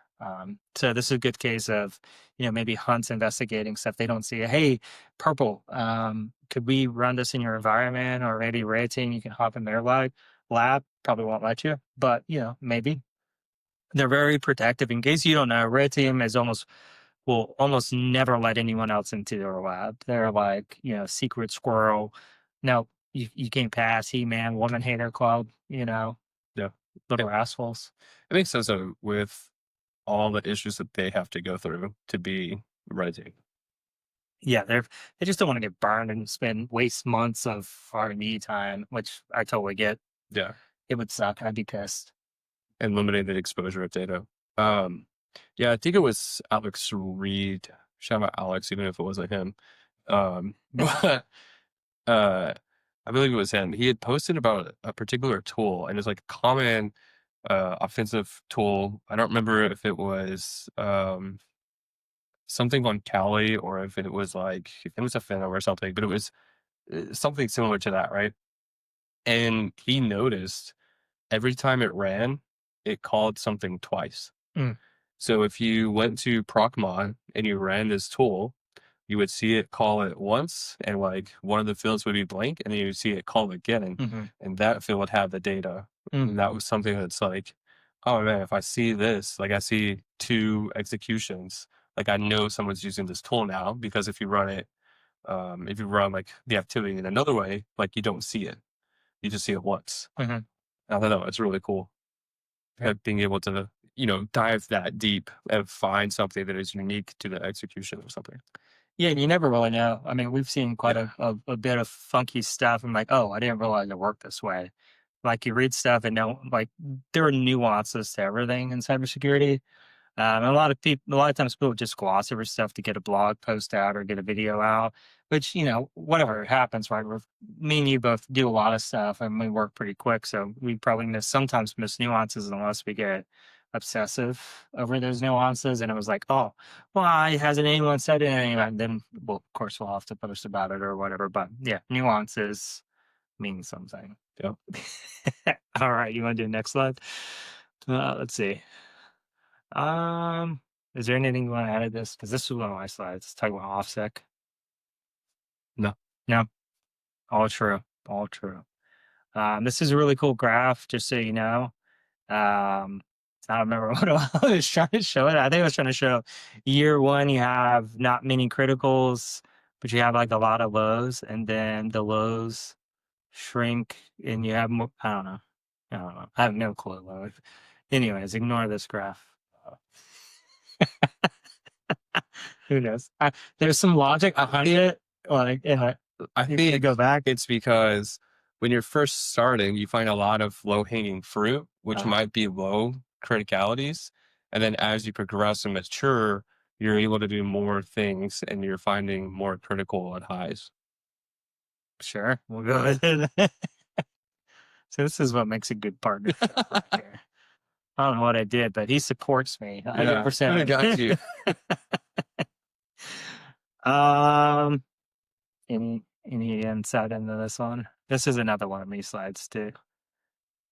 So this is a good case of, maybe Hunt's investigating stuff. They don't see it. Hey, Purple, could we run this in your environment? Or maybe Red Team, you can hop in their lab. Probably won't let you, but maybe. They're very protective. In case you don't know, Red Team will almost never let anyone else into their lab. They're like, secret squirrel. No, you can't pass. He-Man, woman hater club, Yeah. little It, assholes. it makes sense though, with all the issues that they have to go through to be ready. Yeah, they just don't want to get burned and waste months of R&D time, which I totally get. Yeah. It would suck. I'd be pissed. And limiting the exposure of data. Yeah, I think it was Alex Reed. Shout out Alex, even if it wasn't him. But I believe it was him. He had posted about a particular tool, and it's like a common offensive tool. I don't remember if it was something on Kali or if it was like if it was a Phantom or something, but it was something similar to that, right? And he noticed every time it ran, it called something twice. Mm, So if you went to Procmon and you ran this tool, you would see it call it once, and like one of the fields would be blank, and then you would see it call again, mhm, and that field would have the data. mm, And that was something that's like, oh man, if I see this, like I see two executions, like I know someone's using this tool now because if you run like the activity in another way, like you don't see it, you just see it once. mhm. I don't know, it's really cool. Being able to, dive that deep and find something that is unique to the execution of something. Yeah, you never really know. I mean, we've seen quite Yeah. a bit of funky stuff. I'm like, oh, I didn't realize it worked this way. Like you read stuff and know, like there are nuances to everything in cybersecurity. And a lot of times people just gloss over stuff to get a blog post out or get a video out, which, whatever happens, right? Me and you both do a lot of stuff and we work pretty quick. So we probably sometimes miss nuances unless we get obsessive over those nuances. And it was like, oh, why hasn't anyone said anything? And then, well, of course, we'll have to post about it or whatever. But yeah, nuances mean something. Yeah. All right. You want to do the next slide? Let's see. Um, is there anything you want to add to this? Because this is one of my slides. Talk about OffSec. No. No, all true. All true. This is a really cool graph, just so you know. Um, I don't remember what I was trying to show it. I think I was trying to show year one, you have not many criticals, but you have like a lot of lows, and then the lows shrink and you have more. I don't know. I don't know. I have no clue. Anyways, ignore this graph. Who knows? There's some logic behind it. Like, I you could think go back. it's because when you're first starting, you find a lot of low hanging fruit, which Uh, might be low criticalities. And then as you progress and mature, you're able to do more things and you're finding more critical and highs. sure, we'll go with it. So this is what makes a good partnership right here. I don't know what I did, but he supports me Yeah, I 100%. got you. um, any insight into this one? This is another one of these slides too.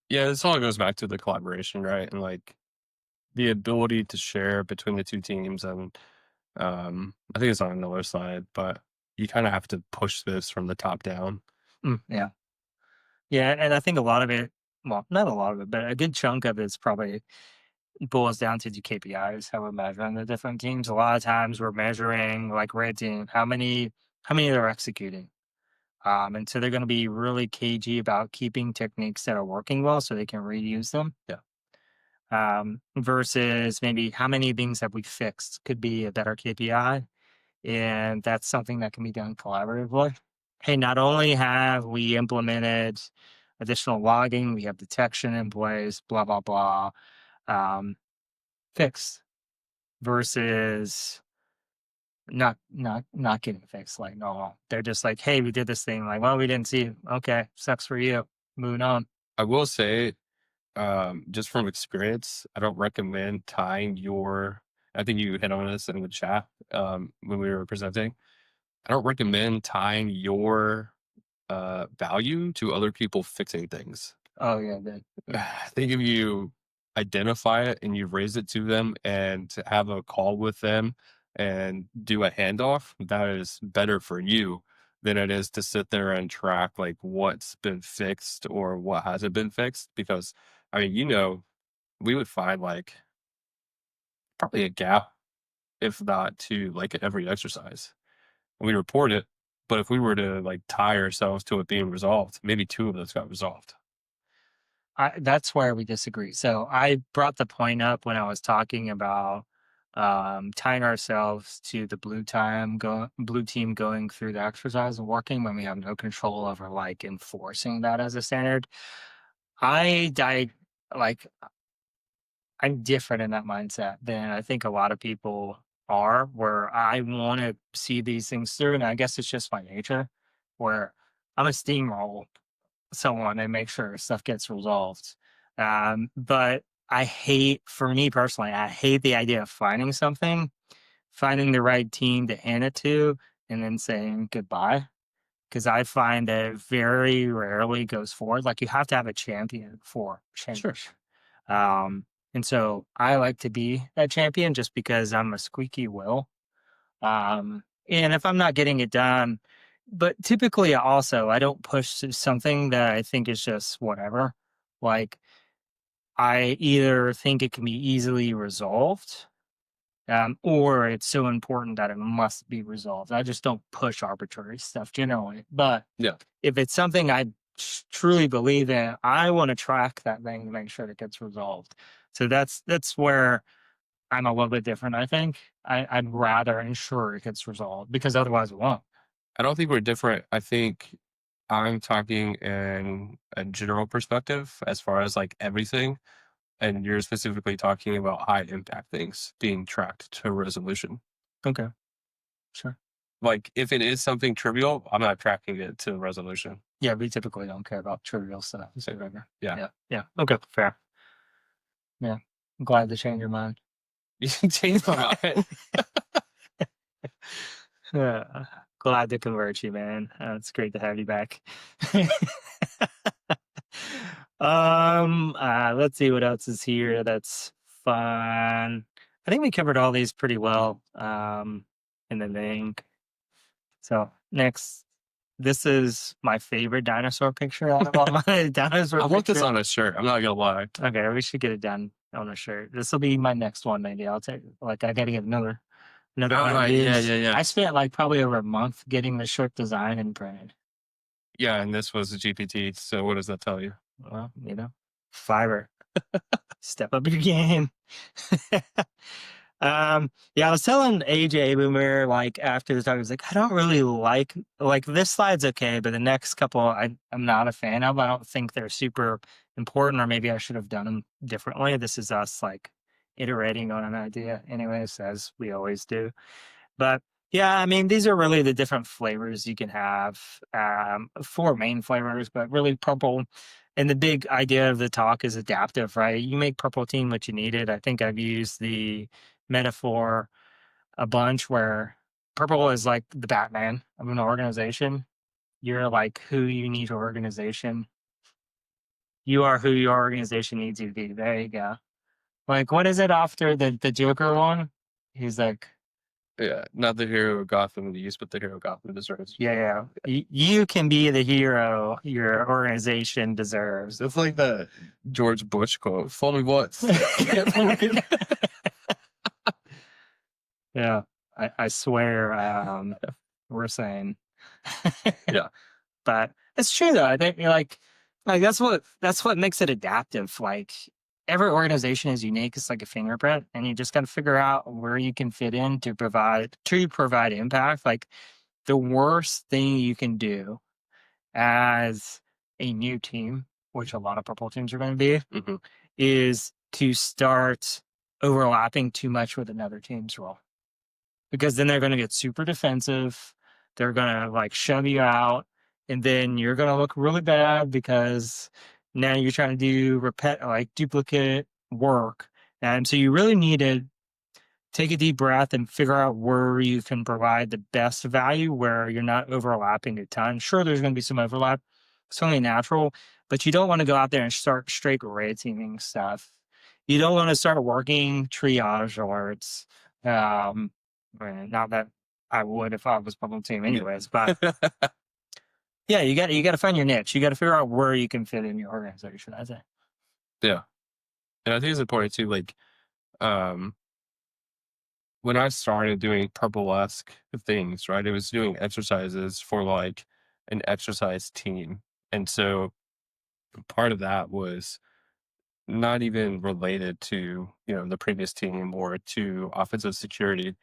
Yeah, this all goes back to the collaboration, right? And like the ability to share between the two teams. And I think it's on another slide, but you kind of have to push this from the top down. Yeah, yeah, and I think a lot of it, well, not a lot of it, but a good chunk of it's probably boils down to the KPIs, how we're measuring the different teams. A lot of times we're measuring like red team, how many they're executing. And so they're going to be really cagey about keeping techniques that are working well so they can reuse them. Yeah. Versus maybe how many things have we fixed could be a better KPI. And that's something that can be done collaboratively. Hey, not only have we implemented additional logging, we have detection in place, blah, blah, blah, um, fixed versus not getting fixed. Like, no, they're just like, hey, we did this thing. Like, well, we didn't see it. Okay, sucks for you. Moving on. I will say, just from experience, I don't recommend tying your, I think you hit on this in the chat when we were presenting. I don't recommend tying your value to other people fixing things. Oh yeah, good. I think if you identify it and you raise it to them and to have a call with them and do a handoff, that is better for you than it is to sit there and track like what's been fixed or what hasn't been fixed. Because I mean, we would find like probably a gap, if not two, like at every exercise. We report it, but if we were to like tie ourselves to it being resolved, maybe two of those got resolved. That's where we disagree. So I brought the point up when I was talking about tying ourselves to the blue team going through the exercise and working when we have no control over like enforcing that as a standard. I like I'm different in that mindset than I think a lot of people are, where I want to see these things through. And I guess it's just my nature where I'm a steamroll someone and make sure stuff gets resolved. But for me personally, I hate the idea of finding something, finding the right team to hand it to, and then saying goodbye. Because I find that it very rarely goes forward. Like you have to have a champion for Sure. change. Um, and so I like to be that champion just because I'm a squeaky wheel. And if I'm not getting it done, but typically also I don't push to something that I think is just whatever. Like I either think it can be easily resolved, or it's so important that it must be resolved. I just don't push arbitrary stuff generally. But Yeah. if it's something I truly believe in, I want to track that thing to make sure it gets resolved. So that's where I'm a little bit different. I think I'd rather ensure it gets resolved because otherwise it won't. I don't think we're different. I think I'm talking in a general perspective as far as like everything. And you're specifically talking about high impact things being tracked to resolution. Okay, sure. Like if it is something trivial, I'm not tracking it to resolution. Yeah, we typically don't care about trivial stuff. So So, whatever. yeah. Yeah, yeah. Okay, fair. Yeah, I'm glad to change your mind. You can change my mind. Yeah, glad to convert you, man. It's great to have you back. Let's see what else is here that's fun. I think we covered all these pretty well in the link. So next, this is my favorite dinosaur picture out of all my dinosaur I want this pictures. on a shirt. I'm not gonna lie. Okay, we should get it done. on a shirt. This will be my next one. Maybe I'll take like I got to get another Oh, one of right. Yeah, these. yeah, yeah. I spent like probably over a month getting the shirt designed and printed. Yeah, and this was a GPT, so what does that tell you? Well, Fiverr, step up your game. Yeah, I was telling AJ when we were like after the talk, I was like, I don't really like this slide's okay, but the next couple I'm not a fan of. I don't think they're super important, or maybe I should have done them differently. This is us like iterating on an idea, anyways, as we always do. But yeah, I mean, these are really the different flavors you can have. Four main flavors, but really purple. And the big idea of the talk is adaptive, right? You make purple team what you needed. I think I've used the metaphor a bunch where purple is like the Batman of an organization. You're like who you need your organization. You are who your organization needs you to be. There you go. Like, what is it after the Joker one? He's like, Yeah, not the hero Gotham needs, but the hero Gotham deserves. yeah, yeah. You can be the hero your organization deserves. It's like the George Bush quote, "Fool me once." Yeah, I swear, we're saying. Yeah. But it's true though. I think like that's what makes it adaptive. Like every organization is unique. It's like a fingerprint, and you just got to figure out where you can fit in to provide impact. Like the worst thing you can do as a new team, which a lot of purple teams are going to be, Mhm. is to start overlapping too much with another team's role. Because then they're going to get super defensive. They're going to like shove you out. And then you're going to look really bad because now you're trying to do like duplicate work. And so you really need to take a deep breath and figure out where you can provide the best value where you're not overlapping a ton. Sure, there's going to be some overlap. It's only natural, but you don't want to go out there and start straight red teaming stuff. You don't want to start working triage alerts. Not that I would if I was bubble team anyways, but yeah, you got to find your niche. You got to figure out where you can fit in your organization, I think. Yeah, and I think it's important too, like, um, when I started doing purple-esque things, right, it was doing exercises for, like, an exercise team, and so part of that was not even related to, the previous team or to offensive security.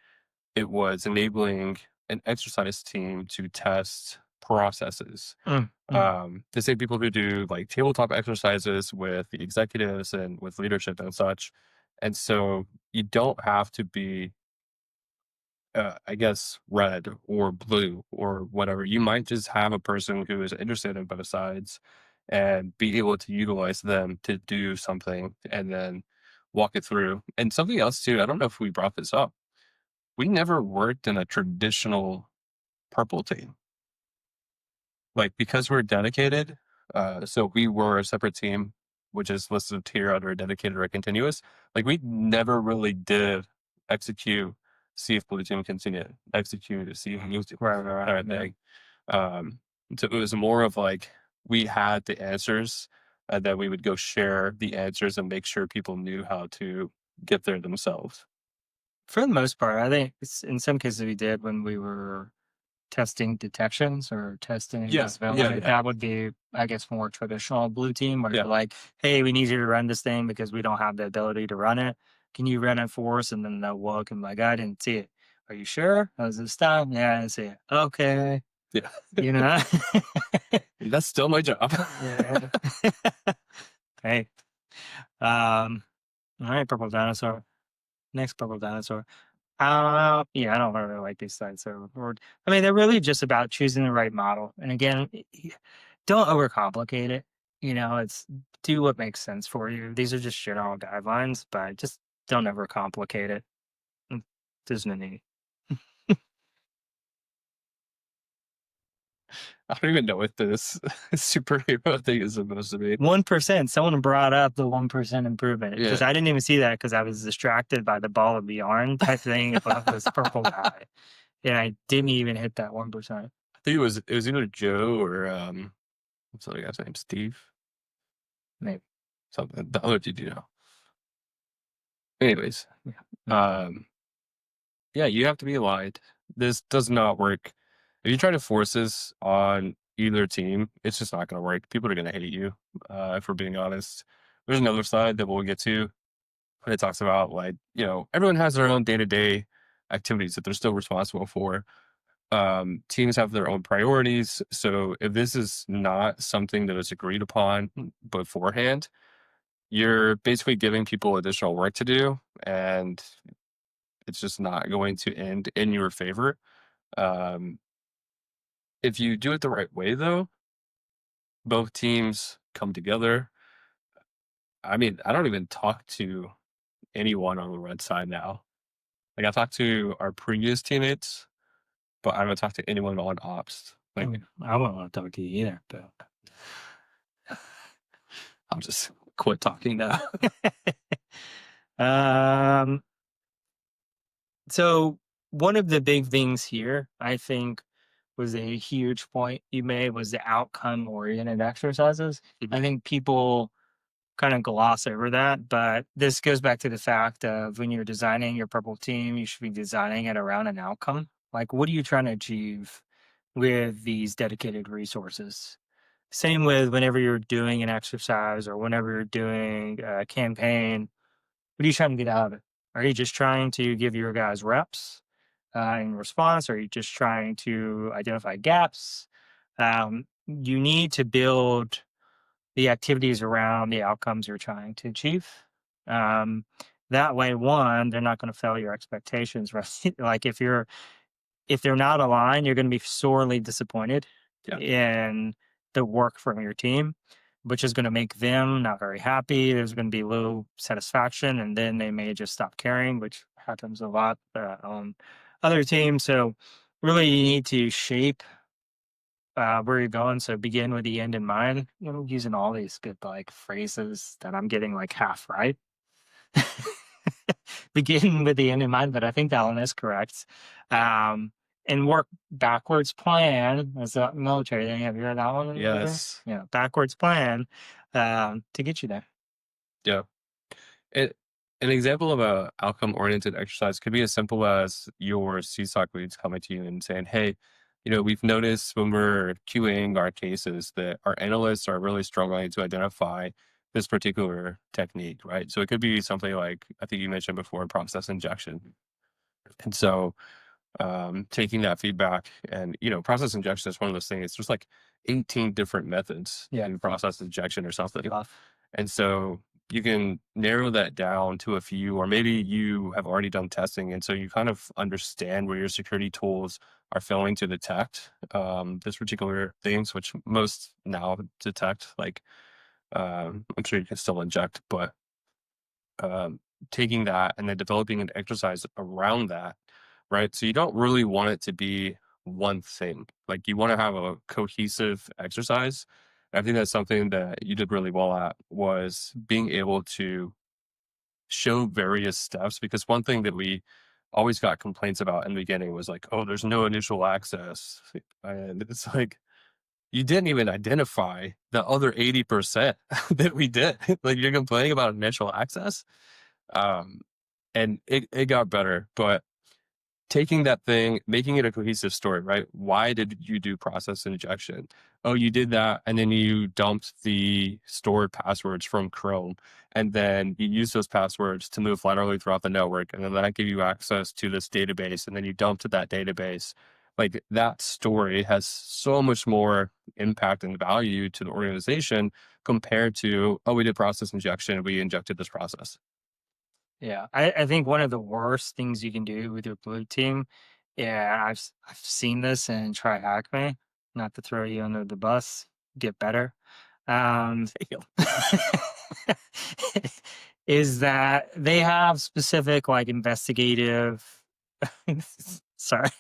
It was enabling an exercise team to test processes. Mm, mm. The same people who do like tabletop exercises with the executives and with leadership and such. And so you don't have to be, I guess, red or blue or whatever. You might just have a person who is interested in both sides and be able to utilize them to do something and then walk it through. And something else too, I don't know if we brought this up. We never worked in a traditional purple team. Like, because we're dedicated, so we were a separate team, which is listed here under dedicated or continuous. Like, we never really did execute, see if blue team continue, execute, see if blue team Right, right, right. kind of thing. Um, so it was more of like we had the answers, and then we would go share the answers and make sure people knew how to get there themselves. For the most part, I think in some cases we did when we were testing detections or testing Yeah, yeah, visibility. yeah, That would be, I guess, more traditional blue team where yeah. you're like, hey, we need you to run this thing because we don't have the ability to run it. Can you run it for us? And then they'll look and be like, I didn't see it. Are you sure? Was it stuff? Yeah, I didn't see it. Okay. Yeah. You know? That's still my job. Yeah. Hey. All right, purple dinosaur. Next purple dinosaur. Yeah, I don't really like these sites. I mean, they're really just about choosing the right model. And again, don't overcomplicate it. It's do what makes sense for you. These are just general guidelines, but just don't overcomplicate it. Mm, There's no need. I don't even know what this superhero thing is supposed to be. 1%. Someone brought up the 1% improvement because Yeah, I didn't even see that because I was distracted by the ball of yarn type thing above this purple guy. And I didn't even hit that 1%. I think it was either Joe or what's the other guy's name? Steve? Maybe. Something. The other dude, Anyways, Yeah. um, yeah, you have to be aligned. This does not work. If you try to force this on either team, it's just not going to work. People are going to hate you. If we're being honest, there's another side that we'll get to, but it talks about like, everyone has their own day to day activities that they're still responsible for. Teams have their own priorities. So if this is not something that is agreed upon beforehand, you're basically giving people additional work to do, and it's just not going to end in your favor. Um, if you do it the right way, though, both teams come together. I mean, I don't even talk to anyone on the red side now. Like, I talked to our previous teammates, but I don't talk to anyone on ops. I Like, mean, I wouldn't want to talk to you either, but I'll just quit talking now. um, so one of the big things here, I think, was a huge point you made was the outcome oriented exercises. I Mhm. think people kind of gloss over that, but this goes back to the fact of when you're designing your purple team, you should be designing it around an outcome. Like, what are you trying to achieve with these dedicated resources? Same with whenever you're doing an exercise or whenever you're doing a campaign, what are you trying to get out of it? Are you just trying to give your guys reps in response? Or are you just trying to identify gaps? You need to build the activities around the outcomes you're trying to achieve. Um, that way, one, they're not going to fail your expectations, right? Like if they're not aligned, you're going to be sorely disappointed Yeah. in the work from your team, which is going to make them not very happy. There's going to be low satisfaction, and then they may just stop caring, which happens a lot on other teams. So, really, you need to shape where you're going. So, begin with the end in mind. Using all these good like phrases that I'm getting like half right. Begin with the end in mind, but I think that one is correct. Um, and work backwards plan as a military thing. Have you heard that one before? Yes. Yeah, backwards plan to get you there. Yeah. It, an example of a outcome oriented exercise could be as simple as your CSOC leads coming to you and saying, "Hey, we've noticed when we're QAing our cases that our analysts are really struggling to identify this particular technique," right? So it could be something like, I think you mentioned before, process injection. And so taking that feedback and, process injection is one of those things. There's like 18 different methods Yeah. to process injection or something. Tough. And so you can narrow that down to a few, or maybe you have already done testing. And so you kind of understand where your security tools are failing to detect this particular things, which most now detect. Like, I'm sure you can still inject, but um, taking that and then developing an exercise around that, right? So you don't really want it to be one thing. Like, you want to have a cohesive exercise. I think that's something that you did really well at, was being able to show various steps, because one thing that we always got complaints about in the beginning was like, oh, there's no initial access. And it's like, you didn't even identify the other 80% that we did. Like, you're complaining about initial access. Um, and it got better, but taking that thing, making it a cohesive story, right? Why did you do process injection? Oh, you did that, and then you dumped the stored passwords from Chrome, and then you use those passwords to move laterally throughout the network, and then that give you access to this database, and then you dumped that database. Like, that story has so much more impact and value to the organization compared to, oh, we did process injection, we injected this process. Yeah, I think one of the worst things you can do with your blue team, yeah, I've seen this and try hack me, not to throw you under the bus, get better. Um, is that they have specific like investigative, sorry,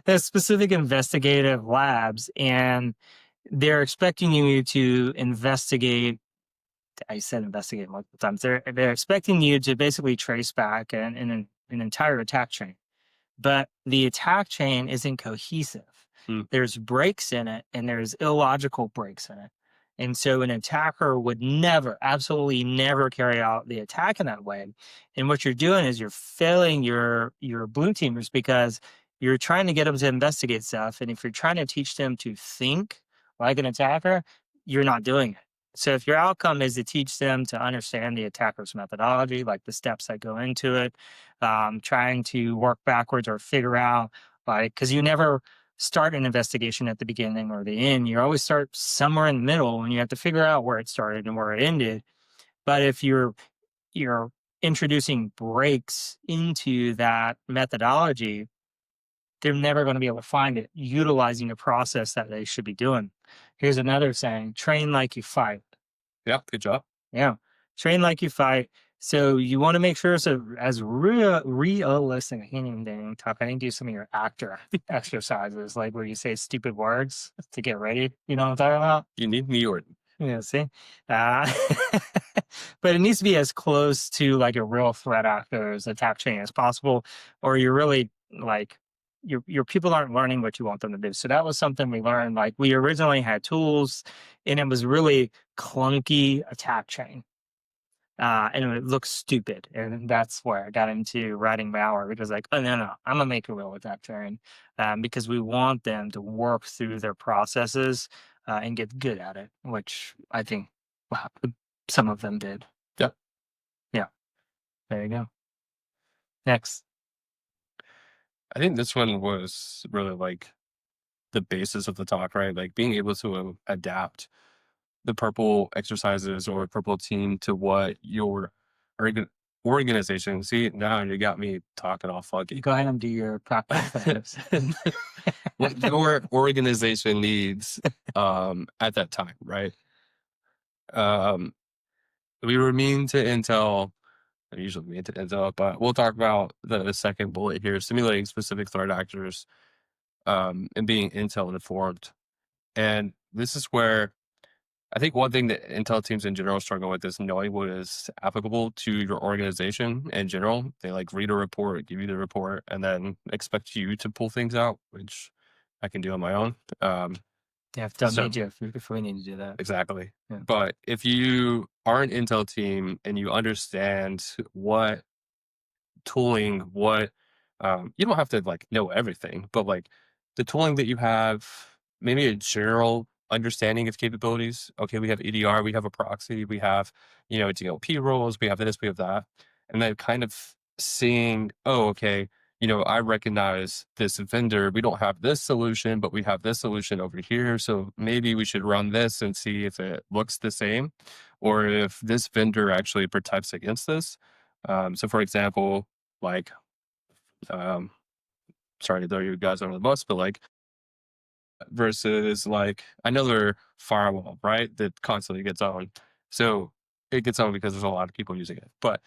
there's specific investigative labs, and they're expecting you to investigate. I said investigate multiple times. They're expecting you to basically trace back an entire attack chain, but the attack chain isn't cohesive. Mm, There's breaks in it, and there's illogical breaks in it. And so an attacker would never, absolutely never carry out the attack in that way. And what you're doing is you're failing your blue teamers because you're trying to get them to investigate stuff. And if you're trying to teach them to think like an attacker, you're not doing it. So if your outcome is to teach them to understand the attacker's methodology, like the steps that go into it, trying to work backwards or figure out, like, because you never start an investigation at the beginning or the end. You always start somewhere in the middle, and you have to figure out where it started and where it ended. But if you're introducing breaks into that methodology, they're never going to be able to find it utilizing the process that they should be doing. Here's another saying: train like you fight. Yeah, good job. Yeah. Train like you fight. So you want to make sure it's as realistic. I can't even talk. I didn't do some of your actor exercises, like where you say stupid words to get ready. You know what I'm talking about? You need me or Yeah, see? Uh, but it needs to be as close to like a real threat actor's attack chain as possible, or you're really like your people aren't learning what you want them to do. So that was something we learned. Like we originally had tools and it was really clunky attack chain. And it looks stupid. And that's where I got into writing malware because like, oh no, I'm gonna make a real attack chain. Because we want them to work through their processes and get good at it, which I think wow, some of them did. yeah. Yeah, there you go. Next. I think this one was really like the basis of the talk, right? Like being able to adapt the purple exercises or purple team to what your organ- organization. See, now you got me talking all funky. Go ahead and do your practical things. What your organization needs at that time, right? Um, we were mean to Intel. I'm usually mean to Intel, but we'll talk about the second bullet here: simulating specific threat actors and being Intel informed. And this is where I think one thing that Intel teams in general struggle with is knowing what is applicable to your organization in general. They like read a report, give you the report, and then expect you to pull things out, which I can do on my own. Yeah, don't So need you if we need to do that. exactly. Yeah. But if you are an Intel team and you understand what tooling, what you don't have to like know everything, but like the tooling that you have, maybe a general understanding of capabilities. Okay, we have EDR, we have a proxy, we have, DLP roles, we have this, we have that. And then kind of seeing, oh, okay, I recognize this vendor. We don't have this solution, but we have this solution over here. So maybe we should run this and see if it looks the same or if this vendor actually protects against this. So for example, like, um, sorry to throw you guys under the bus, but like versus like another firewall, right? That constantly gets on. So it gets on because there's a lot of people using it. But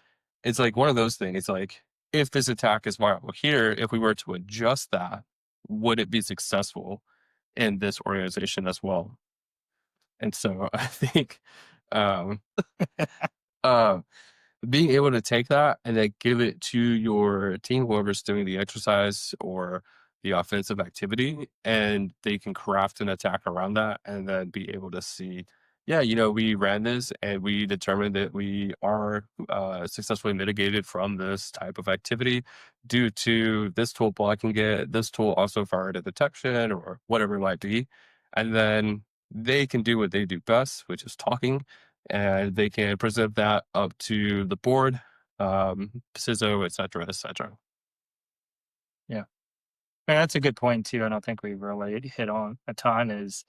it's like one of those things. It's like if this attack is viable here, if we were to adjust that, would it be successful in this organization as well? And so I think um uh being able to take that and then give it to your team, whoever's doing the exercise or the offensive activity, and they can craft an attack around that and then be able to see, yeah, we ran this and we determined that we are successfully mitigated from this type of activity due to this tool blocking it. This tool also fired a detection or whatever it might be. And then they can do what they do best, which is talking, and they can present that up to the board, CISO, et cetera, et cetera. Yeah. And that's a good point too. I don't think we've really hit on a ton is,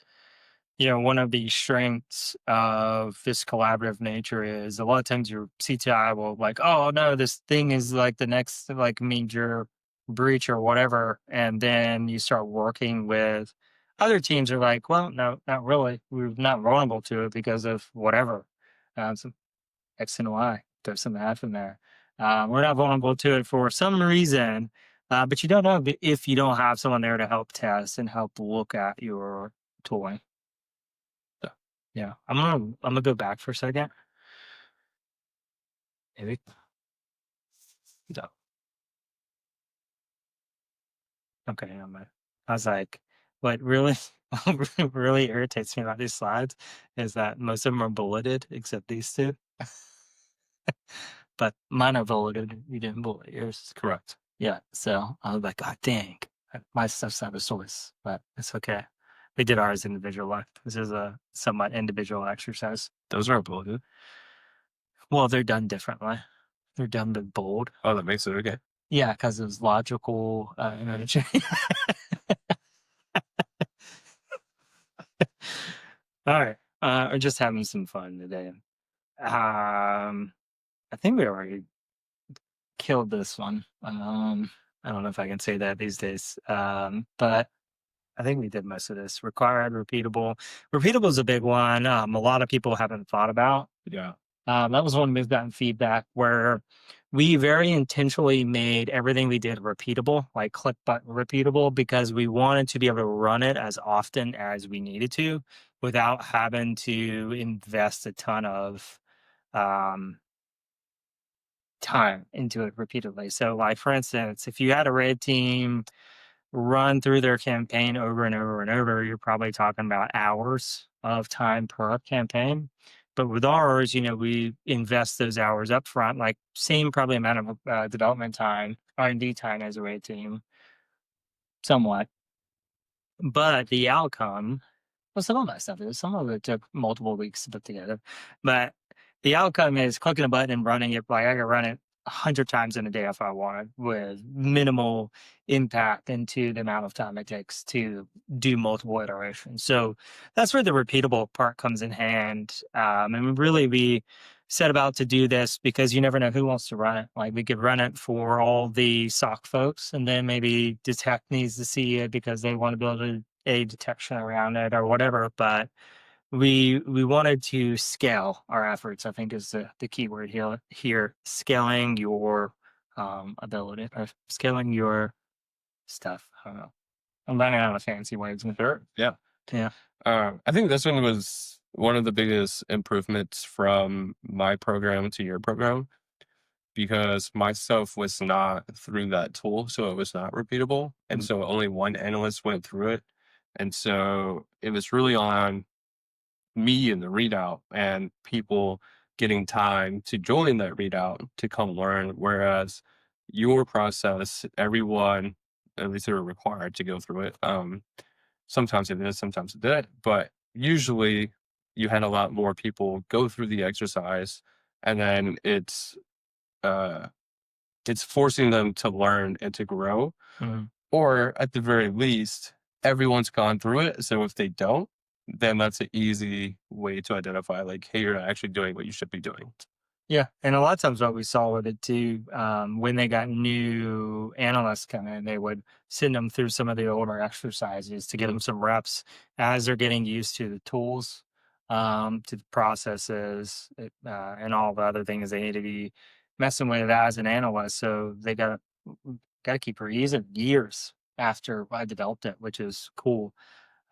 one of the strengths of this collaborative nature is a lot of times your CTI will like, oh no, this thing is like the next like major breach or whatever. And then you start working with other teams are like, well, no, not really. We're not vulnerable to it because of whatever. Some X and Y, there's some math in there. We're not vulnerable to it for some reason, but you don't know if you don't have someone there to help test and help look at your tooling. Yeah. Yeah, I'm gonna go back for a second. Maybe. Yeah. Okay, I was like, what really? really irritates me about these slides is that most of them are bulleted except these two, but mine are bulleted. You didn't bullet yours. Correct. Yeah. So I was like, God dang, my stuff's out of source, but it's okay. We did ours individualized. This is a somewhat individual exercise. Those aren't bulleted. Well, they're done differently. They're done with bold. Oh, that makes it okay. Yeah, because it was logical. All right. We're just having some fun today. I think we already killed this one. I don't know if I can say that these days. But I think we did most of this. Required, repeatable. Repeatable is a big one. A lot of people haven't thought about. Yeah. That was one we've gotten feedback where we very intentionally made everything we did repeatable, like click button repeatable, because we wanted to be able to run it as often as we needed to without having to invest a ton of um, time into it repeatedly. So, like for instance, if you had a red team run through their campaign over and over and over, you're probably talking about hours of time per campaign. But with ours, we invest those hours up front, like same probably amount of development time, R&D time as a red team, somewhat. But the outcome, well, some of that stuff is. Some of it took multiple weeks to put together. But the outcome is clicking a button and running it. Like I could run it 100 times in a day if I wanted, with minimal impact into the amount of time it takes to do multiple iterations. So that's where the repeatable part comes in hand. And really, we set about to do this because you never know who wants to run it. Like we could run it for all the SOC folks, and then maybe detect needs to see it because they want to build a detection around it or whatever. But we wanted to scale our efforts, I think is the key word here. Scaling your ability or scaling your stuff. I don't know. I'm running out of fancy words. Sure. Yeah. Yeah. I think this one was one of the biggest improvements from my program to your program because my stuff was not through that tool, so it was not repeatable, and Mm. so only one analyst went through it, and so it was really on me in the readout and people getting time to join that readout to come learn. Whereas your process, everyone, at least they were required to go through it. Sometimes it did, sometimes it didn't, but usually you had a lot more people go through the exercise, and then it's forcing them to learn and to grow, Mhm. or at the very least, everyone's gone through it. So if they don't, then that's an easy way to identify, like, hey, you're not actually doing what you should be doing. Yeah, and a lot of times what we saw with it too, when they got new analysts come in, they would send them through some of the older exercises to get them some reps as they're getting used to the tools, to the processes, and all the other things they need to be messing with as an analyst. So they got to keep reusing years after I developed it, which is cool.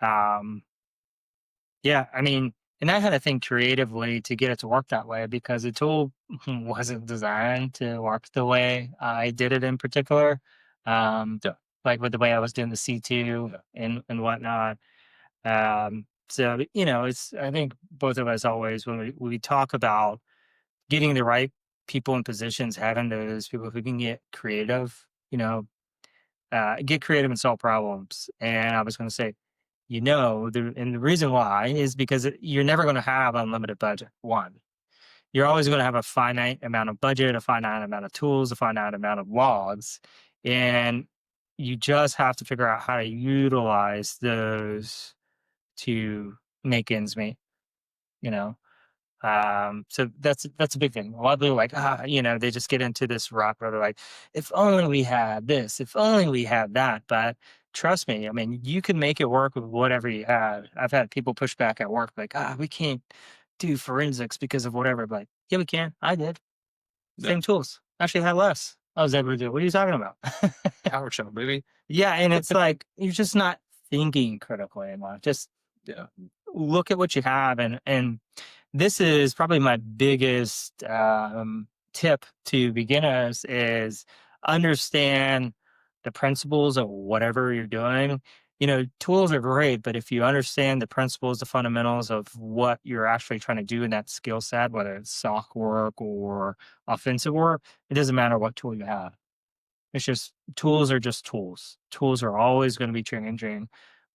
Um, yeah, I mean, and I had to think creatively to get it to work that way because the tool wasn't designed to work the way I did it in particular. Um, Yeah. like with the way I was doing the C2 Yeah. and whatnot. So it's I think both of us always when we talk about getting the right people in positions, having those people who can get creative and solve problems. And I was going to say, and the reason why is because you're never going to have unlimited budget. One, you're always going to have a finite amount of budget, a finite amount of tools, a finite amount of logs, and you just have to figure out how to utilize those to make ends meet. You know, so that's a big thing. A lot of people are like, they just get into this rut where they're like, if only we had this, if only we had that. But trust me, I mean, you can make it work with whatever you have. I've had people push back at work like, we can't do forensics because of whatever. But yeah, we can. I did. Yeah. Same tools. Actually had less. I was able to do it. What are you talking about? PowerShell, baby. Yeah, and it's like you're just not thinking critically enough. Just Yeah. look at what you have and this is probably my biggest tip to beginners is understand the principles of whatever you're doing. tools are great, but if you understand the principles, the fundamentals of what you're actually trying to do in that skill set, whether it's SOC work or offensive work, it doesn't matter what tool you have. It's just tools are just tools. Tools are always going to be changing,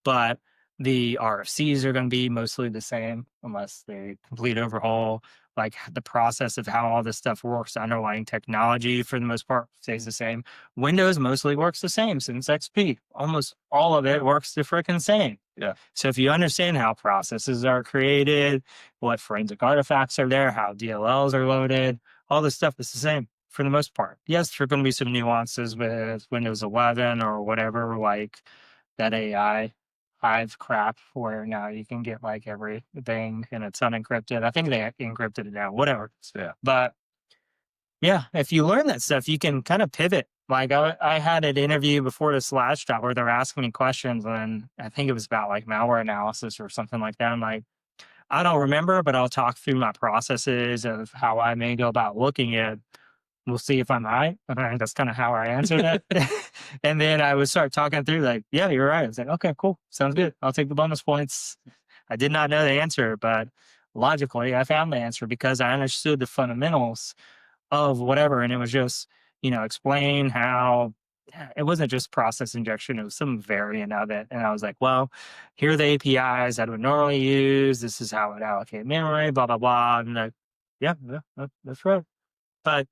but the RFCs are going to be mostly the same unless they complete overhaul. Like the process of how all this stuff works, the underlying technology for the most part stays the same. Windows mostly works the same since XP. Almost all of it works the freaking same. Yeah. So if you understand how processes are created, what forensic artifacts are there, how DLLs are loaded, all this stuff is the same for the most part. Yes, there are going to be some nuances with Windows 11 or whatever, like that AI Hive crap, where now you can get like everything and it's unencrypted. I think they encrypted it now, whatever. Yeah. But yeah, if you learn that stuff, you can kind of pivot. Like I had an interview before this last job where they're asking me questions, and I think it was about like malware analysis or something like that. I'm like, I don't remember, but I'll talk through my processes of how I may go about looking at. We'll see if I'm right. And that's kind of how I answered it. And then I would start talking through, like, yeah, you're right. I was like, okay, cool. Sounds good. I'll take the bonus points. I did not know the answer, but logically, I found the answer because I understood the fundamentals of whatever. And it was just, explain how it wasn't just process injection, it was some variant of it. And I was like, well, here are the APIs I would normally use. This is how it allocate memory, blah, blah, blah. And like, yeah, that's right. But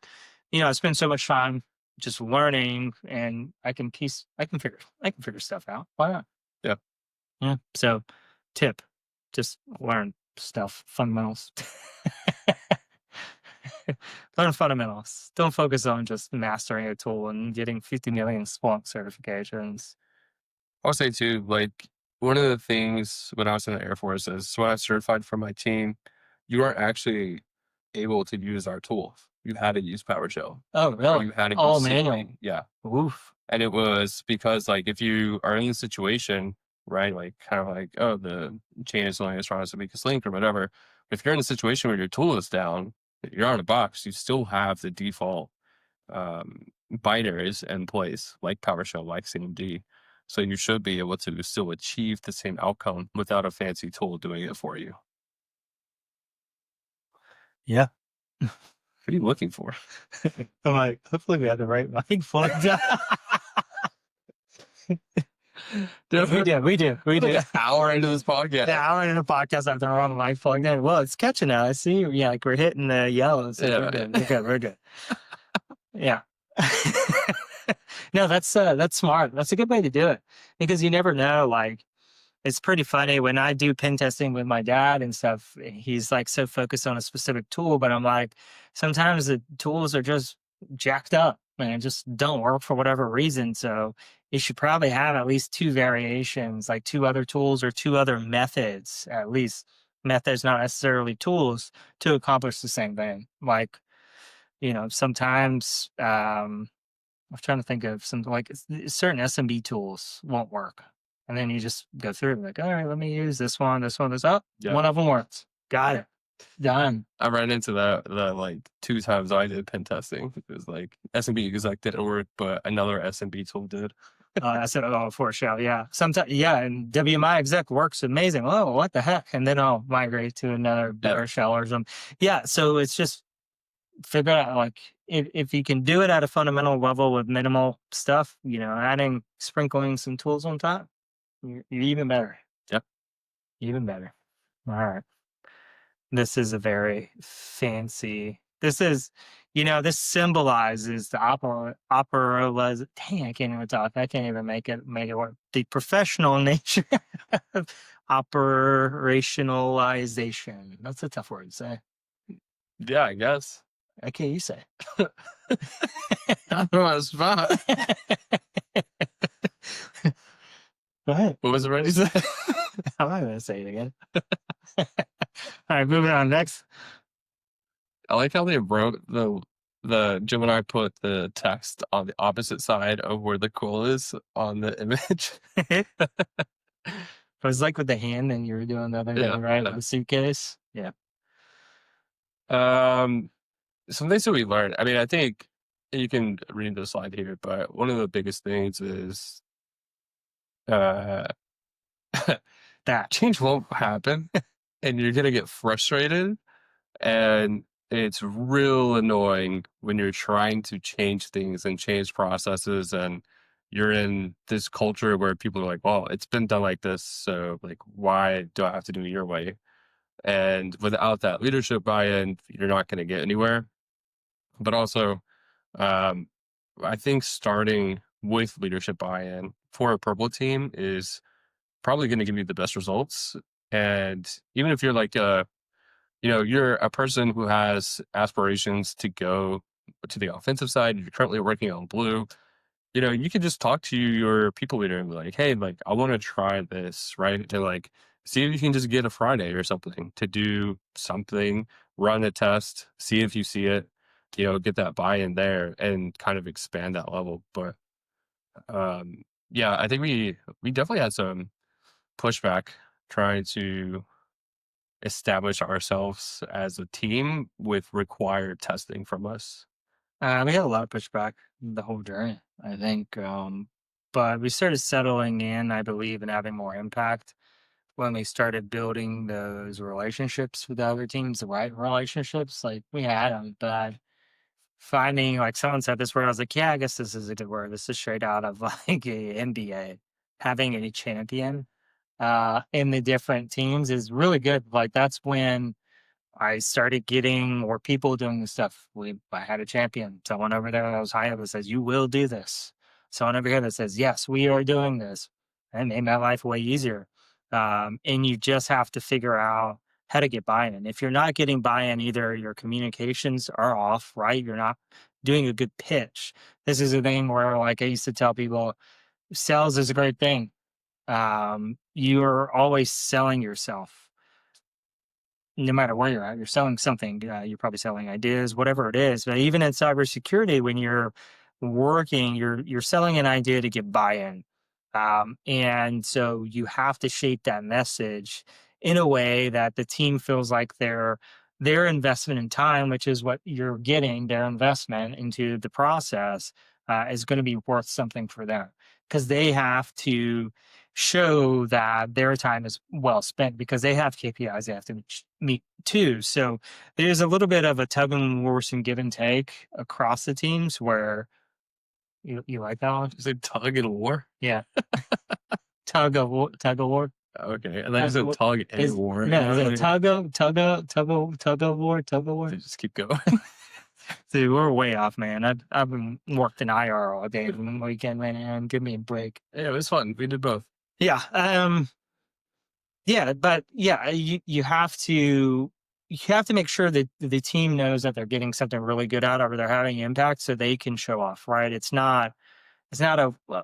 I spend so much time just learning, and I can figure stuff out. Why not? Yeah. Yeah. So, tip, just learn stuff, fundamentals. Learn fundamentals. Don't focus on just mastering a tool and getting 50 million Splunk certifications. I'll say too, like one of the things when I was in the Air Force is when I was certified for my team, you weren't actually able to use our tool. You had to use PowerShell Oh, or really? you had to All use manual. Symphony. Yeah. Oof. And it was because like if you are in the situation, right, like kind of like, oh, the chain is only as strong as the weakest link or whatever. If you're in a situation where your tool is down, you're out of the box, you still have the default binaries in place, like PowerShell, like CMD. So you should be able to still achieve the same outcome without a fancy tool doing it for you. Yeah. What are you looking for? I'm like, hopefully we have the right mic for it. We do. Like an hour into this podcast. Yeah, hour into the podcast after the wrong mic plugged in. Well, it's catching now. I see. Yeah, like we're hitting the yellows. So Yeah. we're good. We're good. We're good. Yeah. No, that's smart. That's a good way to do it because you never know. Like, it's pretty funny when I do pen testing with my dad and stuff. He's like so focused on a specific tool, but I'm like, sometimes the tools are just jacked up and just don't work for whatever reason. So you should probably have at least two variations, like two other tools or two other methods, at least methods, not necessarily tools, to accomplish the same thing. Like, sometimes I'm trying to think of something like certain SMB tools won't work. And then you just go through it like, all right, let me use this one, this one, this. Oh, Yeah. one of them works. Got it. Done. I ran into that like 2 times I did pen testing. It was like SMB exec didn't work, but another SMB tool did. I said, oh, for sure. Yeah. Sometimes, yeah. And WMI exec works amazing. Oh, what the heck? And then I'll migrate to another better shell or something. Yeah. So it's just figure out like if you can do it at a fundamental level with minimal stuff, adding, sprinkling some tools on top, you're even better. Yep. Even better. All right. This is a very fancy. This symbolizes the dang, I can't even talk. I can't even make it work. The professional nature of operationalization. That's a tough word to say. Yeah, I guess. Okay, you say. I don't know on the spot. Go ahead. What was it ready to say? I'm not going to say it again. All right, moving on. Next. I like how they wrote the Gemini put the text on the opposite side of where the quill is on the image. It was like with the hand and you were doing the other day, right? With the suitcase. Yeah. Some things that we learned. I mean, I think you can read the slide here, but one of the biggest things is That. change won't happen and you're going to get frustrated. And it's real annoying when you're trying to change things and change processes, and you're in this culture where people are like, well, it's been done like this. So, like, why do I have to do it your way? And without that leadership buy-in, you're not going to get anywhere. But also, um, I think starting with leadership buy-in for a purple team is probably going to give you the best results. And even if you're like you're a person who has aspirations to go to the offensive side, you're currently working on blue, you can just talk to your people leader and be like, hey, like, I want to try this, right? To like see if you can just get a Friday or something to do something, run a test, see if you see it, get that buy-in there and kind of expand that level. But yeah, I think we definitely had some pushback trying to establish ourselves as a team with required testing from us. We had a lot of pushback the whole journey, I think. But we started settling in, I believe, and having more impact when we started building those relationships with the other teams, the right relationships. Like we had them, but finding, like someone said this word, I was like, yeah, I guess this is a good word. This is straight out of like a NBA. Having a champion in the different teams is really good. Like that's when I started getting more people doing the stuff. I had a champion, someone over there that was high up that says, "You will do this." Someone over here that says, "Yes, we are doing this," and made my life way easier. And you just have to figure out how to get buy-in. If you're not getting buy-in, either your communications are off, right? You're not doing a good pitch. This is a thing where, like, I used to tell people, sales is a great thing. You're always selling yourself no matter where you're at, you're selling something. You're probably selling ideas, whatever it is. But even in cybersecurity, when you're working, you're selling an idea to get buy-in, and so you have to shape that message in a way that the team feels like their investment in time, which is what you're getting, their investment into the process, is going to be worth something for them because they have to show that their time is well spent because they have KPIs they have to meet too. So there's a little bit of a tug and war and give and take across the teams where you like that one? Is it tug and war? Yeah. Tug of war. Okay. And then is it Wh- tug and Is war? no, is it tug of war, tug of war? Just keep going. Dude, we're way off, man. I've been worked in IR all day on the weekend, man. Give me a break. Yeah, it was fun. We did both. Yeah. Yeah, but yeah, you have to make sure that the team knows that they're getting something really good out of it, they're having impact so they can show off, right? It's not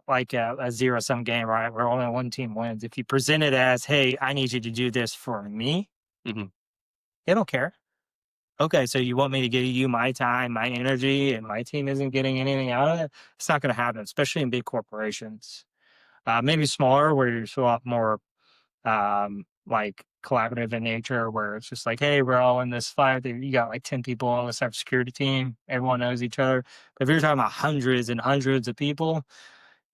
like a zero sum game, right? Where only one team wins. If you present it as, hey, I need you to do this for me, Mhm. they don't care. Okay, so you want me to give you my time, my energy, and my team isn't getting anything out of it? It's not going to happen, especially in big corporations. Maybe smaller, where you're a lot more like collaborative in nature, where it's just like, hey, we're all in this fight. You got like 10 people on the cybersecurity team. Everyone knows each other. But if you're talking about hundreds and hundreds of people,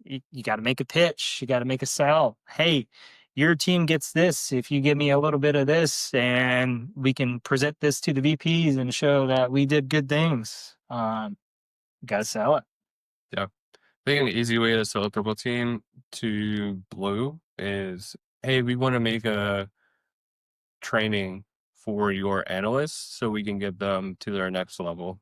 you got to make a pitch. You got to make a sell. Hey, your team gets this if you give me a little bit of this, and we can present this to the VPs and show that we did good things. You got to sell it. Yeah. I think an easy way to sell a purple team to blue is, hey, we want to make a training for your analysts so we can get them to their next level.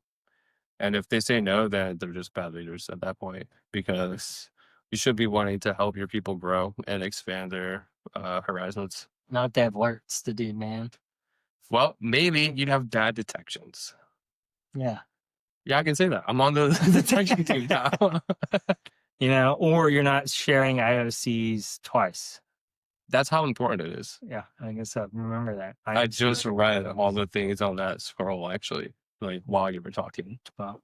And if they say no, then they're just bad leaders at that point, because you should be wanting to help your people grow and expand their horizons. Not that works to do, man. Well, maybe you'd have bad detections. Yeah. Yeah, I can say that. I'm on the detection team now. Or you're not sharing IOCs twice. That's how important it is. Yeah, I guess so. Remember that. I just read all the things on that scroll, actually, like while you were talking. Well,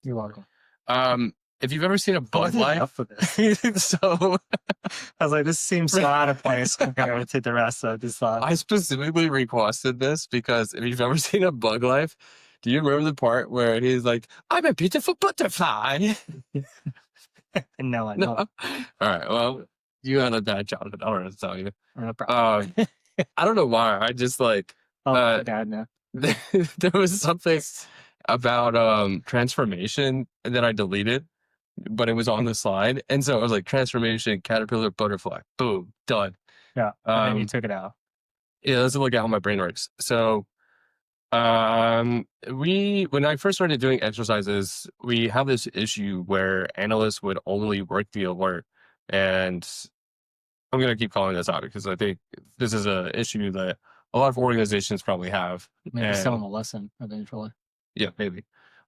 you're welcome. If you've ever seen a bug life, so I was like, this seems so out of place compared to the rest of this thought. I specifically requested this because if you've ever seen a bug life, do you remember the part where he's like, "I'm a beautiful butterfly"? No, I No. don't. All right. Well, You had a bad childhood. I don't know what to tell you. No problem. Um, I don't know why. I just like Oh, uh my dad, no. there was something about transformation that I deleted, but it was on the slide. And so I was like transformation, caterpillar, butterfly, boom, done. Yeah, and then you Um took it out. yeah, let's look at how my brain works. So we when I first started doing exercises, we have this issue where analysts would only work the alert. And I'm gonna keep calling this out because I think this is a issue that a lot of organizations probably have. Maybe And someone will listen eventually. yeah, maybe.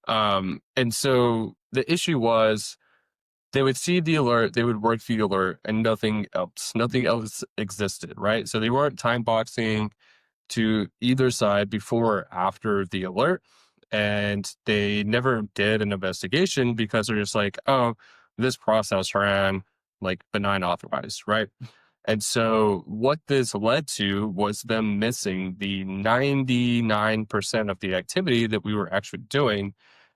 And so the issue was they would see the alert, they would work the alert, and nothing else existed, right? So they weren't time boxing to either side before or after the alert. And they never did an investigation because they're just like, oh, this process ran like benign authorized, right? And so what this led to was them missing the 99% of the activity that we were actually doing.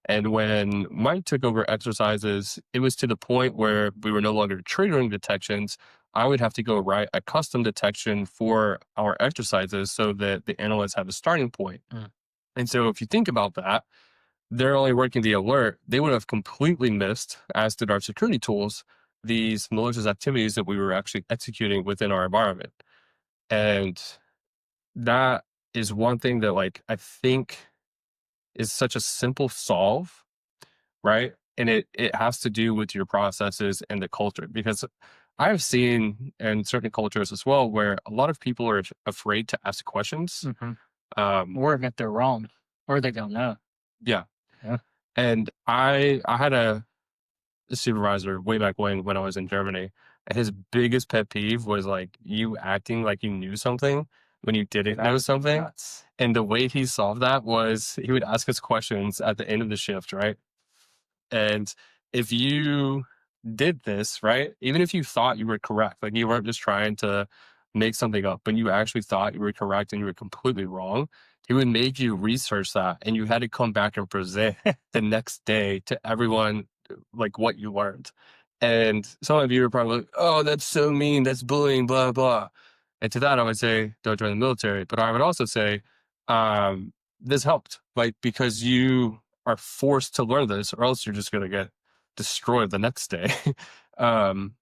And when Mike took over exercises, it was to the point where we were no longer triggering detections. I would have to go write a custom detection for our exercises so that the analysts have a starting point. Mm. And so if you think about that, they're only working the alert. They would have completely missed, as did our security tools, these malicious activities that we were actually executing within our environment. And that is one thing that like I think is such a simple solve, right? And it has to do with your processes and the culture because I've seen in certain cultures as well where a lot of people are afraid to ask questions. Hmm. Um, Or admit they're wrong, or they don't know. yeah. Yeah. And I had a supervisor way back when I was in Germany, and his biggest pet peeve was like you acting like you knew something when you didn't know That's something. nuts. And the way he solved that was he would ask us questions at the end of the shift, right? And if you did this, right, even if you thought you were correct, like you weren't just trying to make something up, but you actually thought you were correct and you were completely wrong, he would make you research that and you had to come back and present the next day to everyone like what you learned. And some of you are probably like, oh, that's so mean, that's bullying, blah, blah. And to that, I would say, don't join the military. But I would also say, this helped, like, because you are forced to learn this, or else you're just going to get destroyed the next day. um,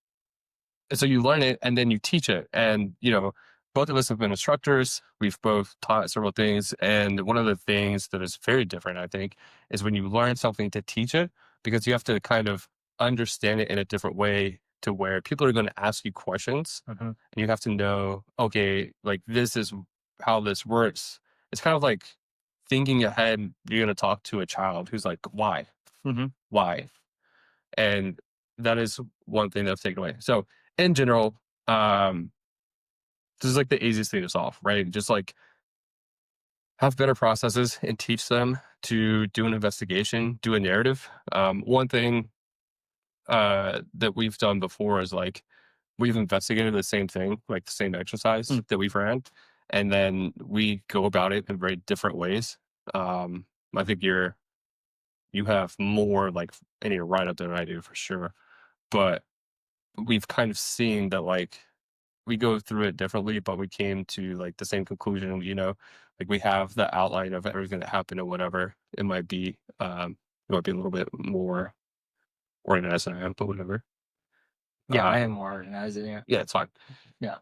and so you learn it and then you teach it. And, you know, both of us have been instructors. We've both taught several things. And one of the things that is very different, I think, is when you learn something to teach it, because you have to kind of understand it in a different way to where people are going to ask you questions Hmm. and you have to know, okay, like this is how this works. It's kind of like thinking ahead, you're going to talk to a child who's like, why? Hmm. Why? And that is one thing that's taken away. So in general, um, this is like the easiest thing to solve, right? Just like have better processes and teach them to do an investigation, do a narrative. One thing that we've done before is like we've investigated the same thing, like the same exercise Mm. that we've ran, and then we go about it in very different ways. I think you have more like in your write up than I do for sure, but we've kind of seen that like we go through it differently, but we came to like the same conclusion, you know, like we have the outline of everything that happened or whatever. It might be a little bit more organized than I am, but whatever. Yeah, I Uh, am more organized. Yeah. yeah, it's fine. Yeah.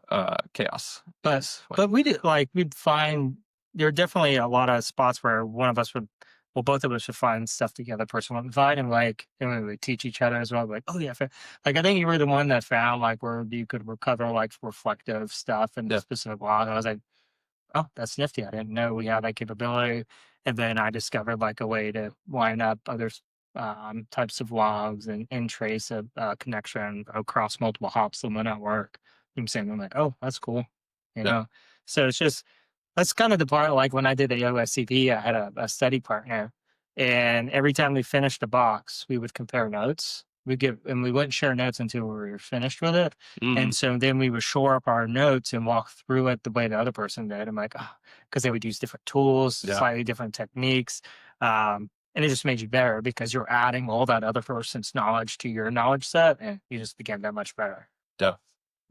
Chaos But is fine. but we did like we'd find there are definitely a lot of spots where one of us would well both of us would find stuff together person would find and like and we would teach each other as well like oh yeah like I think you were the one that found like where you could recover like reflective stuff and Yeah, specific log. I was like oh that's nifty, I didn't know we had that capability. And then I discovered like a way to line up other types of logs and trace a connection across multiple hops on the network. I'm saying I'm like oh that's cool, you yeah. know. So it's just that's kind of the part like when I did the OSCP, I had a study partner, and every time we finished a box, we would compare notes. We give and we wouldn't share notes until we were finished with it. Mm, And so then we would shore up our notes and walk through it the way the other person did. I'm like, oh, because they would use different tools, yeah, slightly different techniques. And it just made you better because you're adding all that other person's knowledge to your knowledge set and you just became that much better. yeah.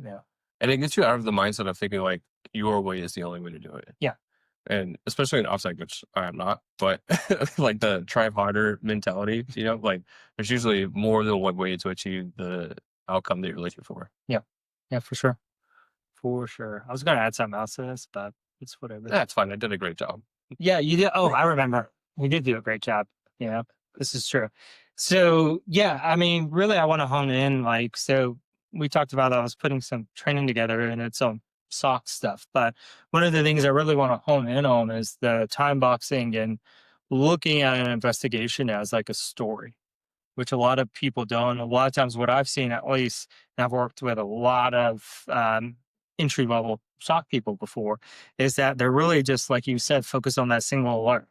Yeah. And it gets you out of the mindset of thinking like your way is the only way to do it. Yeah. And especially in offsite, which I am not, but like the try harder mentality, like there's usually more than one way to achieve the outcome that you're looking for. Yeah. Yeah, for sure. For sure. I was gonna add something else to this, but it's whatever. That's fine. I did a great job. Yeah, you did. Oh, I remember. You did do a great job. Yeah, this is true. So, yeah, I mean, really, I want to hone in. Like, so we talked about I was putting some training together and it's some SOC stuff. But one of the things I really want to hone in on is the time boxing and looking at an investigation as like a story, which a lot of people don't. A lot of times, what I've seen, at least, and I've worked with a lot of entry level SOC people before, is that they're really just, like you said, focused on that single alert.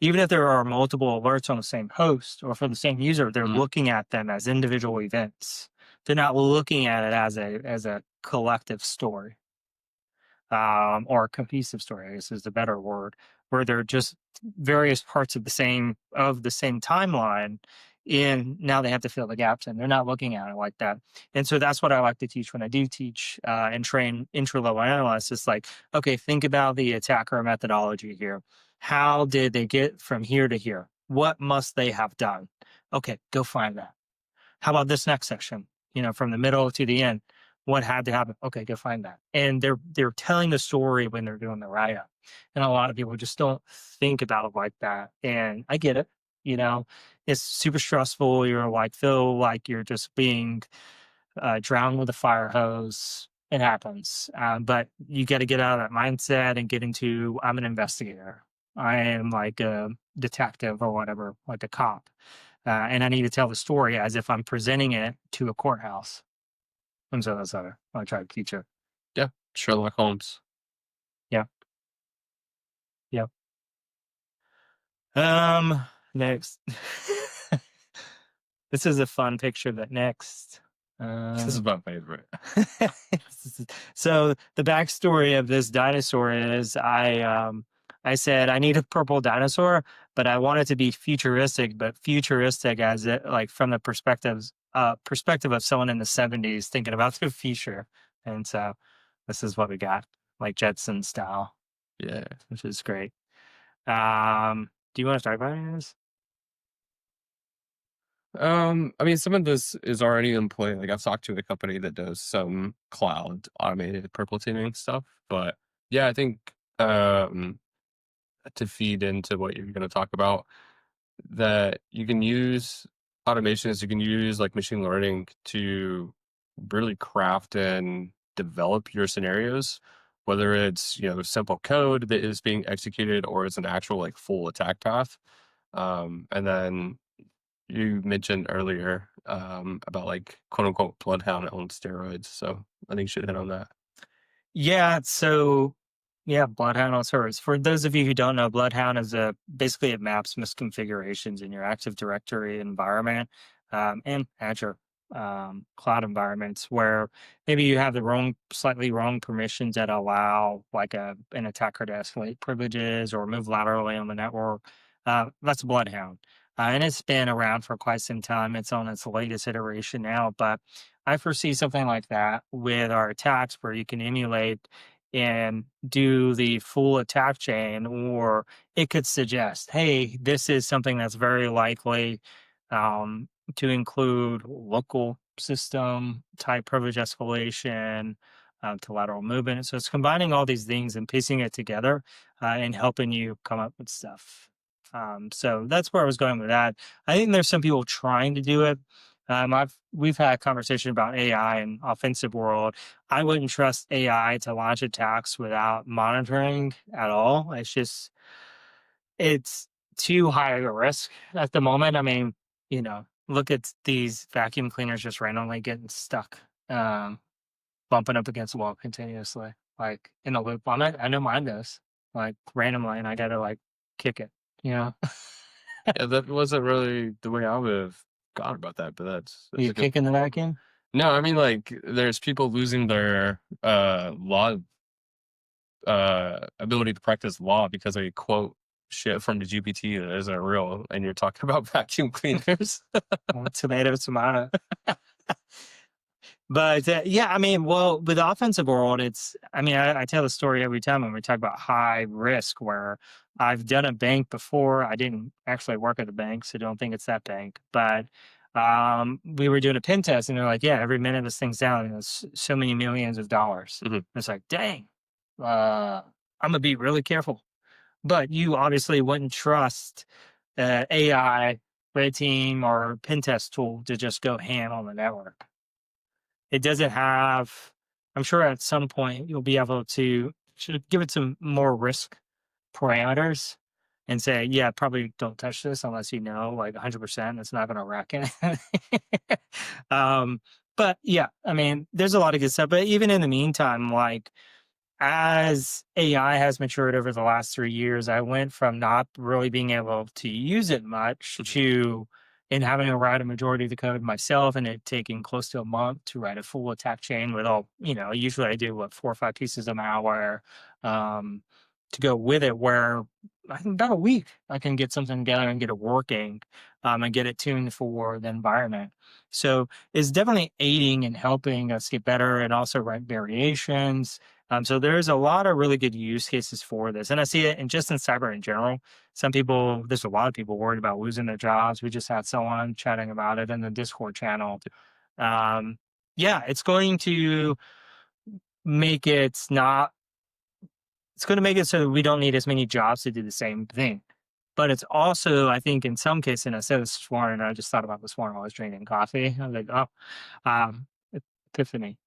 Even if there are multiple alerts on the same host or for the same user, they're Mhm. looking at them as individual events. They're not looking at it as a collective story, or a cohesive story, I guess is the better word, where they're just various parts of the same timeline. And now they have to fill the gaps in. They're not looking at it like that. And so that's what I like to teach when I do teach and train intro level analysts. It's like, okay, think about the attacker methodology here. How did they get from here to here? What must they have done? Okay, go find that. How about this next section? From the middle to the end, what had to happen? Okay, go find that. And they're telling the story when they're doing the write up. And a lot of people just don't think about it like that. And I get it. You know, it's super stressful. You're like feel like you're just being drowned with a fire hose. It happens, but you got to get out of that mindset and get into I'm an investigator. I am like a detective or whatever, like a cop, and I need to tell the story as if I'm presenting it to a courthouse. And so that's how I try to teach it. Yeah. Sherlock Holmes. Yeah. Yeah. Next. This is a fun picture. That next. This is Um, my favorite. so the backstory of this dinosaur is I said I need a purple dinosaur, but I want it to be futuristic, but futuristic as it like from the perspective of someone in the 70s thinking about the future. And so this is what we got, like Jetson style, Yeah. which is great. Do you want to start about any of this? I mean, some of this is already in play. Like I've talked to a company that does some cloud automated purple teaming stuff, but yeah, I think to feed into what you're going to talk about, that you can use automations, you can use like machine learning to really craft and develop your scenarios, whether it's simple code that is being executed or it's an actual like full attack path. And then you mentioned earlier about like quote unquote bloodhound on steroids, so I think you should hit on that. Yeah, so yeah, Bloodhound on servers. For those of you who don't know, Bloodhound is a basically it maps misconfigurations in your Active Directory environment and Azure cloud environments where maybe you have the slightly wrong permissions that allow like an attacker to escalate privileges or move laterally on the network. That's Bloodhound. And it's been around for quite some time. It's on its latest iteration now, but I foresee something like that with our attacks where you can emulate and do the full attack chain, or it could suggest, hey, this is something that's very likely to include local system type privilege escalation to lateral movement. So it's combining all these things and piecing it together and helping you come up with stuff. So that's where I was going with that. I think there's some people trying to do it. We've had a conversation about AI and offensive world. I wouldn't trust AI to launch attacks without monitoring at all. It's too high a risk at the moment. I mean, look at these vacuum cleaners just randomly getting stuck, um, bumping up against the wall continuously, like in a loop on it. I know mine does, like randomly, and I gotta like kick it, you know. Yeah, that wasn't really the way I would have gone about that, but that's You a good. kicking the vacuum? No, I mean like there's people losing their law ability to practice law because they quote shit from the GPT that isn't real, and you're talking about vacuum cleaners. Tomato, tomato. But yeah, I mean, well, with the offensive world, I mean, I tell the story every time when we talk about high risk, where I've done a bank before. I didn't actually work at the bank, so don't think it's that bank. But we were doing a pen test, and they're like, yeah, every minute this thing's down, and it's so many millions of dollars. Mhm. It's like, dang, I'm gonna be really careful. But you obviously wouldn't trust AI, red team, or pen test tool to just go ham on the network. It doesn't have, I'm sure at some point you'll be able to should give it some more risk parameters and say, yeah, probably don't touch this unless you know like 100% it's not going to wreck it. um, but yeah, I mean, there's a lot of good stuff. But even in the meantime, like as AI has matured over the last 3 years, I went from not really being able to use it much Mhm. to and having to write a majority of the code myself and it taking close to a month to write a full attack chain with all, usually I do what 4 or 5 pieces of malware um, to go with it, where I think about a week I can get something together and get it working and get it tuned for the environment. So it's definitely aiding and helping us get better and also write variations. So there's a lot of really good use cases for this, and I see it, and just in cyber in general. There's a lot of people worried about losing their jobs. We just had someone chatting about it in the Discord channel. Um, yeah, make it not. It's going to make it so that we don't need as many jobs to do the same thing. But it's also, I think, in some cases, and I said this morning, I just thought about this morning while I was drinking coffee. I was like, oh, um, epiphany.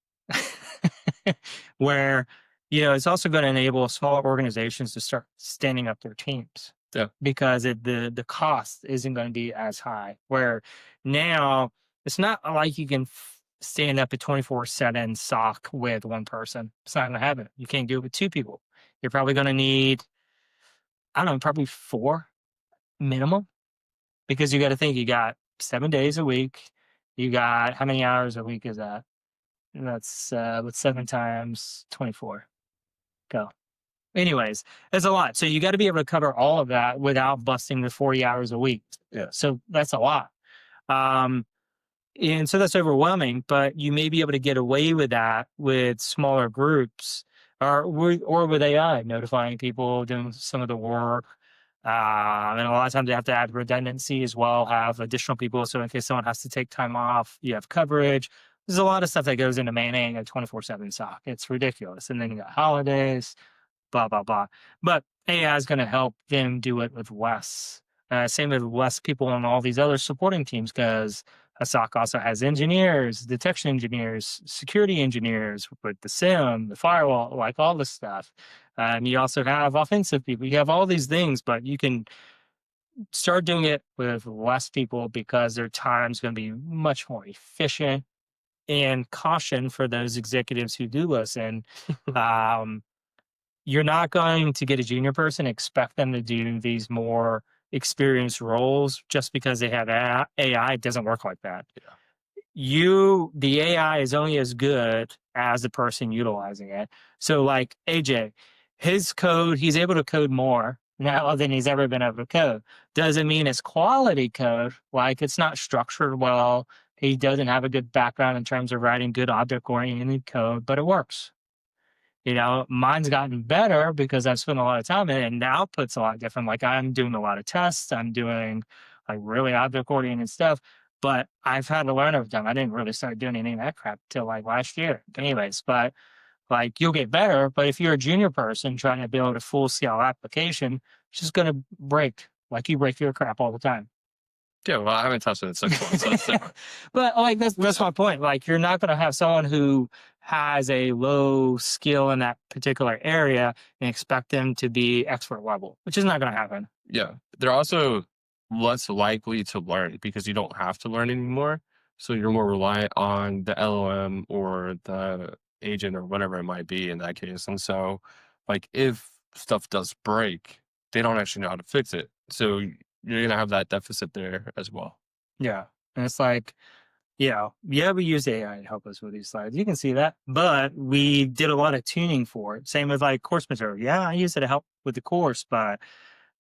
Where, it's also going to enable smaller organizations to start standing up their teams Yeah. because the cost isn't going to be as high. Where now it's not like you can stand up a 24/7 SOC with one person. It's not going to happen. You can't do it with two people. You're probably going to need, I don't know, probably four minimum, because you got to think you got 7 days a week. You got how many hours a week is that? That's with 7 times 24. Go. Anyways, it's a lot. So you got to be able to cover all of that without busting the 40 hours a week. Yeah. So that's a lot. Um, and so that's overwhelming, but you may be able to get away with that with smaller groups or with AI notifying people doing some of the work. And a lot of times they have to add redundancy as well, have additional people. So in case someone has to take time off, you have coverage. There's a lot of stuff that goes into managing a 24/7 SOC. It's ridiculous. And then you got holidays, blah, blah, blah. But AI is going to help them do it with less. Same with less people on all these other supporting teams, because a SOC also has engineers, detection engineers, security engineers with the SIM, the firewall, like all this stuff. You also have offensive people. You have all these things, but you can start doing it with less people because their time's going to be much more efficient. And caution for those executives who do listen. Um, you're not going to get a junior person, expect them to do these more experienced roles just because they have AI. It doesn't work like that. Yeah. The AI is only as good as the person utilizing it. So, like AJ, his code, he's able to code more now than he's ever been able to code. Doesn't mean it's quality code, like it's not structured well. He doesn't have a good background in terms of writing good object oriented code, but it works. Mine's gotten better because I've spent a lot of time in it, and the output's a lot different. Like I'm doing a lot of tests, I'm doing like really object oriented stuff, but I've had to learn over time. I didn't really start doing any of that crap till like last year. Anyways, but like you'll get better. But if you're a junior person trying to build a full scale application, it's just gonna break. Like you break your crap all the time. Yeah. Well, I haven't touched it in 6 months. So that's different. But like that's my point. Like you're not going to have someone who has a low skill in that particular area and expect them to be expert level, which is not going to happen. Yeah. They're also less likely to learn because you don't have to learn anymore. So you're more reliant on the LLM or the agent or whatever it might be in that case. And so, like, if stuff does break, they don't actually know how to fix it. So you're going to have that deficit there as well. Yeah, and it's like, yeah, we use AI to help us with these slides. You can see that, but we did a lot of tuning for it. Same with like course material. Yeah, I use it to help with the course, but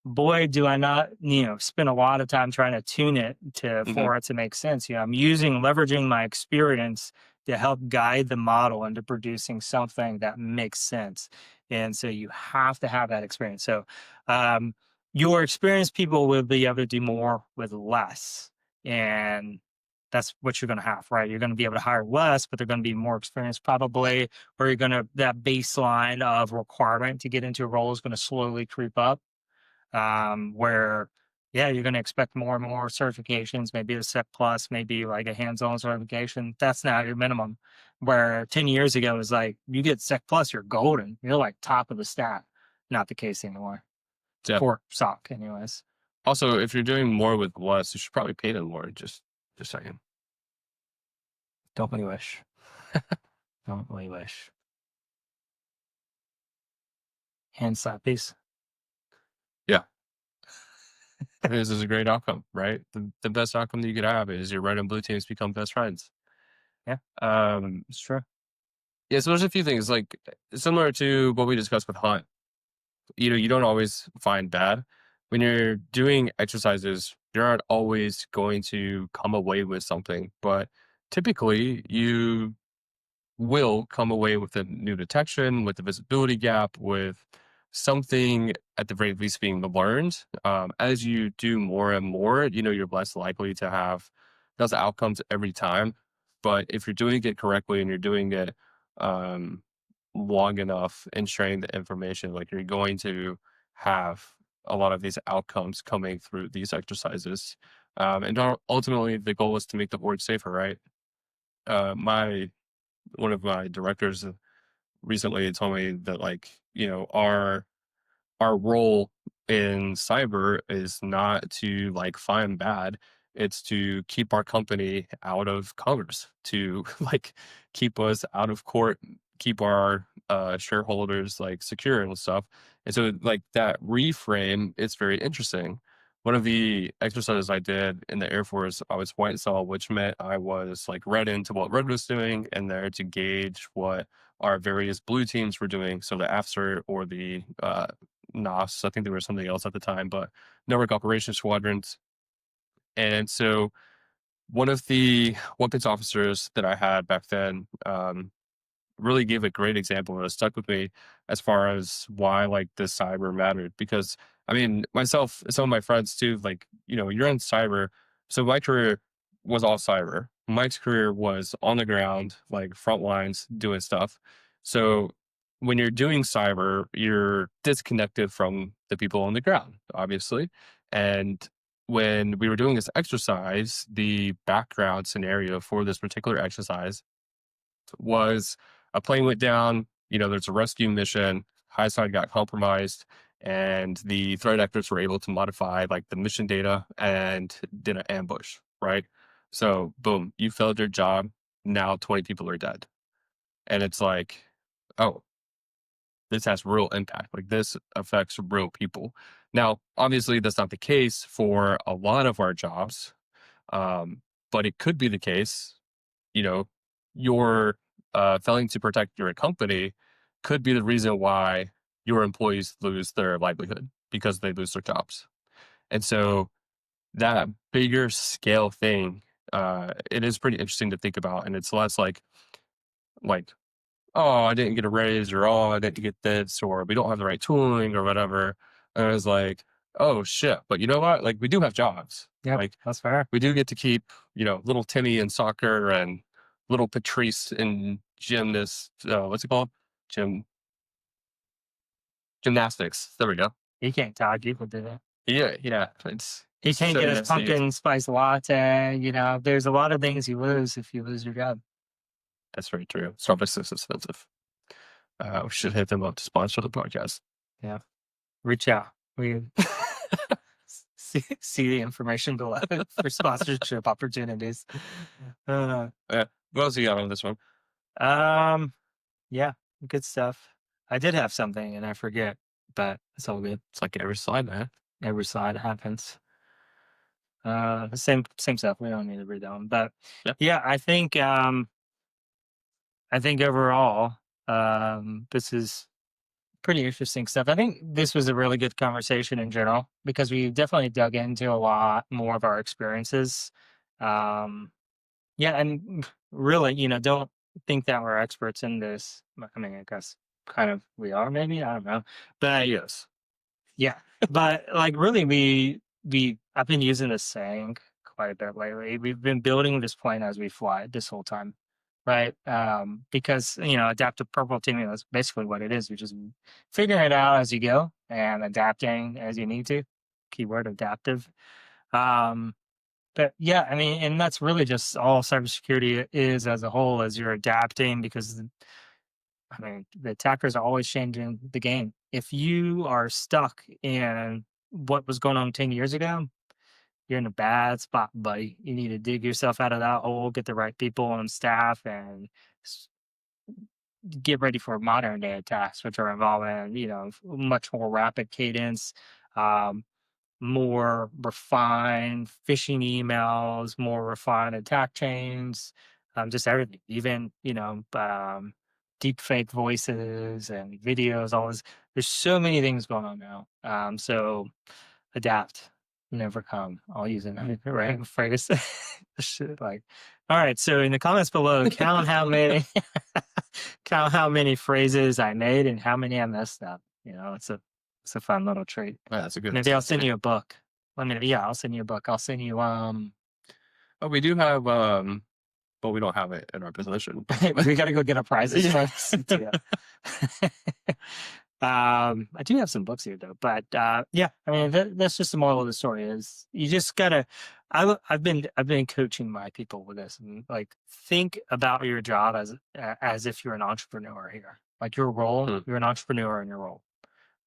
boy, do I not, spend a lot of time trying to tune it Hmm. for it to make sense. I'm leveraging my experience to help guide the model into producing something that makes sense. And so you have to have that experience. So um, your experienced people will be able to do more with less. And that's what you're going to have, right? You're going to be able to hire less, but they're going to be more experienced probably, or you're going to, that baseline of requirement to get into a role is going to slowly creep up, where yeah, you're going to expect more and more certifications, maybe a Sec Plus, maybe like a hands-on certification. That's now your minimum. Where 10 years ago it was like you get Sec Plus, you're golden. You're like top of the stack. Not the case anymore Yeah. for SOC, anyways. Also, if you're doing more with less, you should probably pay them more. Just saying. Don't really wish. Don't really wish. Hand slap, please. Yeah. This is a great outcome, right? The best outcome that you could have is your red and blue teams become best friends. Yeah, Um, it's true. yeah, so there's a few things like similar to what we discussed with Hunt. You don't always find bad. When you're doing exercises, you're not always going to come away with something, but typically you will come away with a new detection, with a visibility gap, with something at the very least being learned. As you do more and more, you're less likely to have those outcomes every time. But if you're doing it correctly and you're doing it um, long enough and sharing the information, like you're going to have a lot of these outcomes coming through these exercises. Ultimately, the goal is to make the org safer, right? My One of my directors recently told me that our role in cyber is not to like find bad, it's to keep our company out of commerce, to like keep us out of court, keep our shareholders like secure and stuff. And so like that reframe, it's very interesting. One of the exercises I did in the Air Force, I was white cell, which meant I was like read into what red was doing and there to gauge what our various blue teams were doing. So the AFSR or the NOS. I think there was something else at the time, but network operations squadrons. And so one of the weapons officers that I had back then really gave a great example that stuck with me as far as why like the cyber mattered. Because I mean, myself, some of my friends too, like, you're in cyber. So my career was all cyber. My career was on the ground, like front lines doing stuff. So when you're doing cyber, you're disconnected from the people on the ground, obviously. And when we were doing this exercise, the background scenario for this particular exercise was a plane went down, there's a rescue mission, high side got compromised, and the threat actors were able to modify like the mission data and did an ambush, right? So boom, you failed your job. Now 20 people are dead. And it's like, oh, this has real impact. Like this affects real people. Now, obviously, that's not the case for a lot of our jobs, but it could be the case. You know, your failing to protect your company could be the reason why your employees lose their livelihood because they lose their jobs. And so that bigger scale thing, it is pretty interesting to think about, and it's less like oh, I didn't get a raise, or oh, I didn't get this, or we don't have the right tooling, or whatever. And I was like, oh shit. But you know what? Like we do have jobs. Yep, Like that's fair. we do get to keep, little Timmy in soccer and little Patrice in gymnast. What's it called? Gym Gymnastics. There we go. He can't talk. People do that. Yeah, yeah. It's He can't get setting his that stage. pumpkin spice latte. There's a lot of things you lose if you lose your job. That's very true. Starbucks is expensive. We should hit them up to sponsor the podcast. Yeah. Reach out. We see the information below for sponsorship opportunities. Uh, Yeah. What else you got on this one? um, yeah, good stuff. I did have something and I forget, but it's all good. It's like every slide, man. Every slide happens. Same stuff. We don't need to read that one, but Yeah. yeah, I think overall, this is pretty interesting stuff. I think this was a really good conversation in general because we definitely dug into a lot more of our experiences. Um, Yeah, and really, don't think that we're experts in this. I mean, I guess kind of we are, maybe. I don't know, but Yes. yeah, but like really, we I've been using this saying quite a bit lately. We've been building this plane as we fly this whole time, right? Because adaptive purple teaming is basically what it is. You're just figuring it out as you go and adapting as you need to. Keyword adaptive. Um, but yeah, I mean, and that's really just all cybersecurity is as a whole, as you're adapting because I mean, the attackers are always changing the game. If you are stuck in what was going on 10 years ago, you're in a bad spot, buddy. You need to dig yourself out of that hole, get the right people on staff, and s- get ready for modern day attacks, which are involving, much more rapid cadence, um, more refined phishing emails, more refined attack chains, just everything. Even deep fake voices and videos. All this. There's so many things going on now. So adapt, never come. I'll use it right phrase. Shit, like, all right. So in the comments below, count how many, count how many phrases I made and how many I messed up. It's a fun little treat. Yeah, that's a good Maybe I'll send statistic. you a book. Yeah, I'll send you a book. I'll send you Oh, we do have, but we don't have it in our possession. we gotta go get our prizes Yeah. for this. Yeah. I do have some books here though, but yeah, I mean that's just the moral of the story is you just gotta. I've been coaching my people with this and like think about your job as if you're an entrepreneur here, like your role. Hmm. You're an entrepreneur in your role.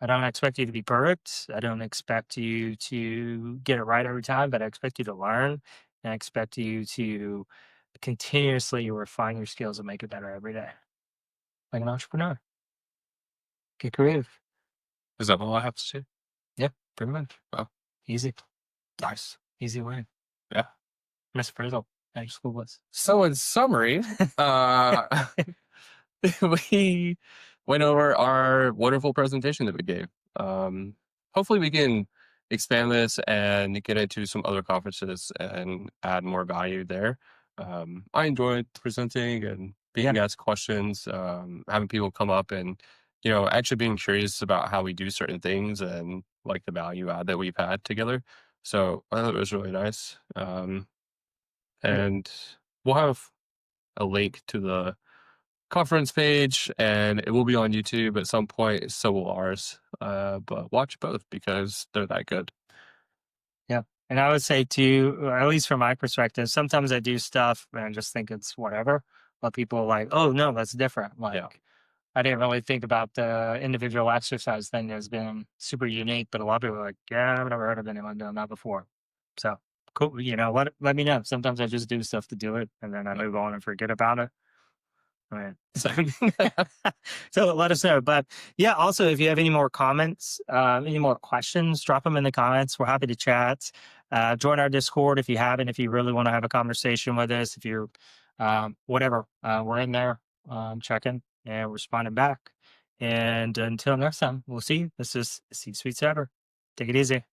I don't expect you to be perfect. I don't expect you to get it right every time, but I expect you to learn. And I expect you to continuously refine your skills and make it better every day. Like an entrepreneur. Get creative. Is that all I have to say? Yeah, pretty much. Well, Easy. nice. Easy way. Yeah. Mr. Frizzle. At your school bus. So in summary, uh, we went over our wonderful presentation that we gave. Um, Hopefully, we can expand this and get into some other conferences and add more value there. I enjoyed presenting and Yeah. being asked questions, having people come up and actually being curious about how we do certain things and like the value add that we've had together. So I thought it was really nice. Yeah. And we'll have a link to the conference page, and it will be on YouTube at some point. So will ours. But watch both because they're that good. Yeah. And I would say too, or at least from my perspective, sometimes I do stuff and I just think it's whatever. But people are like, oh no, that's different. Yeah. Like I didn't really think about the individual exercise thing as being super unique, but a lot of people are like, yeah, I've never heard of anyone doing that before. So cool. Let me know. Sometimes I just do stuff to do it and then I Yeah. move on and forget about it. Right. So, So, so let us know. But yeah, also if you have any more comments, any more questions, drop them in the comments. We're happy to chat. Join our Discord if you haven't. If you really want to have a conversation with us, if you're whatever, we're in there checking and responding back. And until next time, we'll see you. This is C Suite Cyber. Take it easy.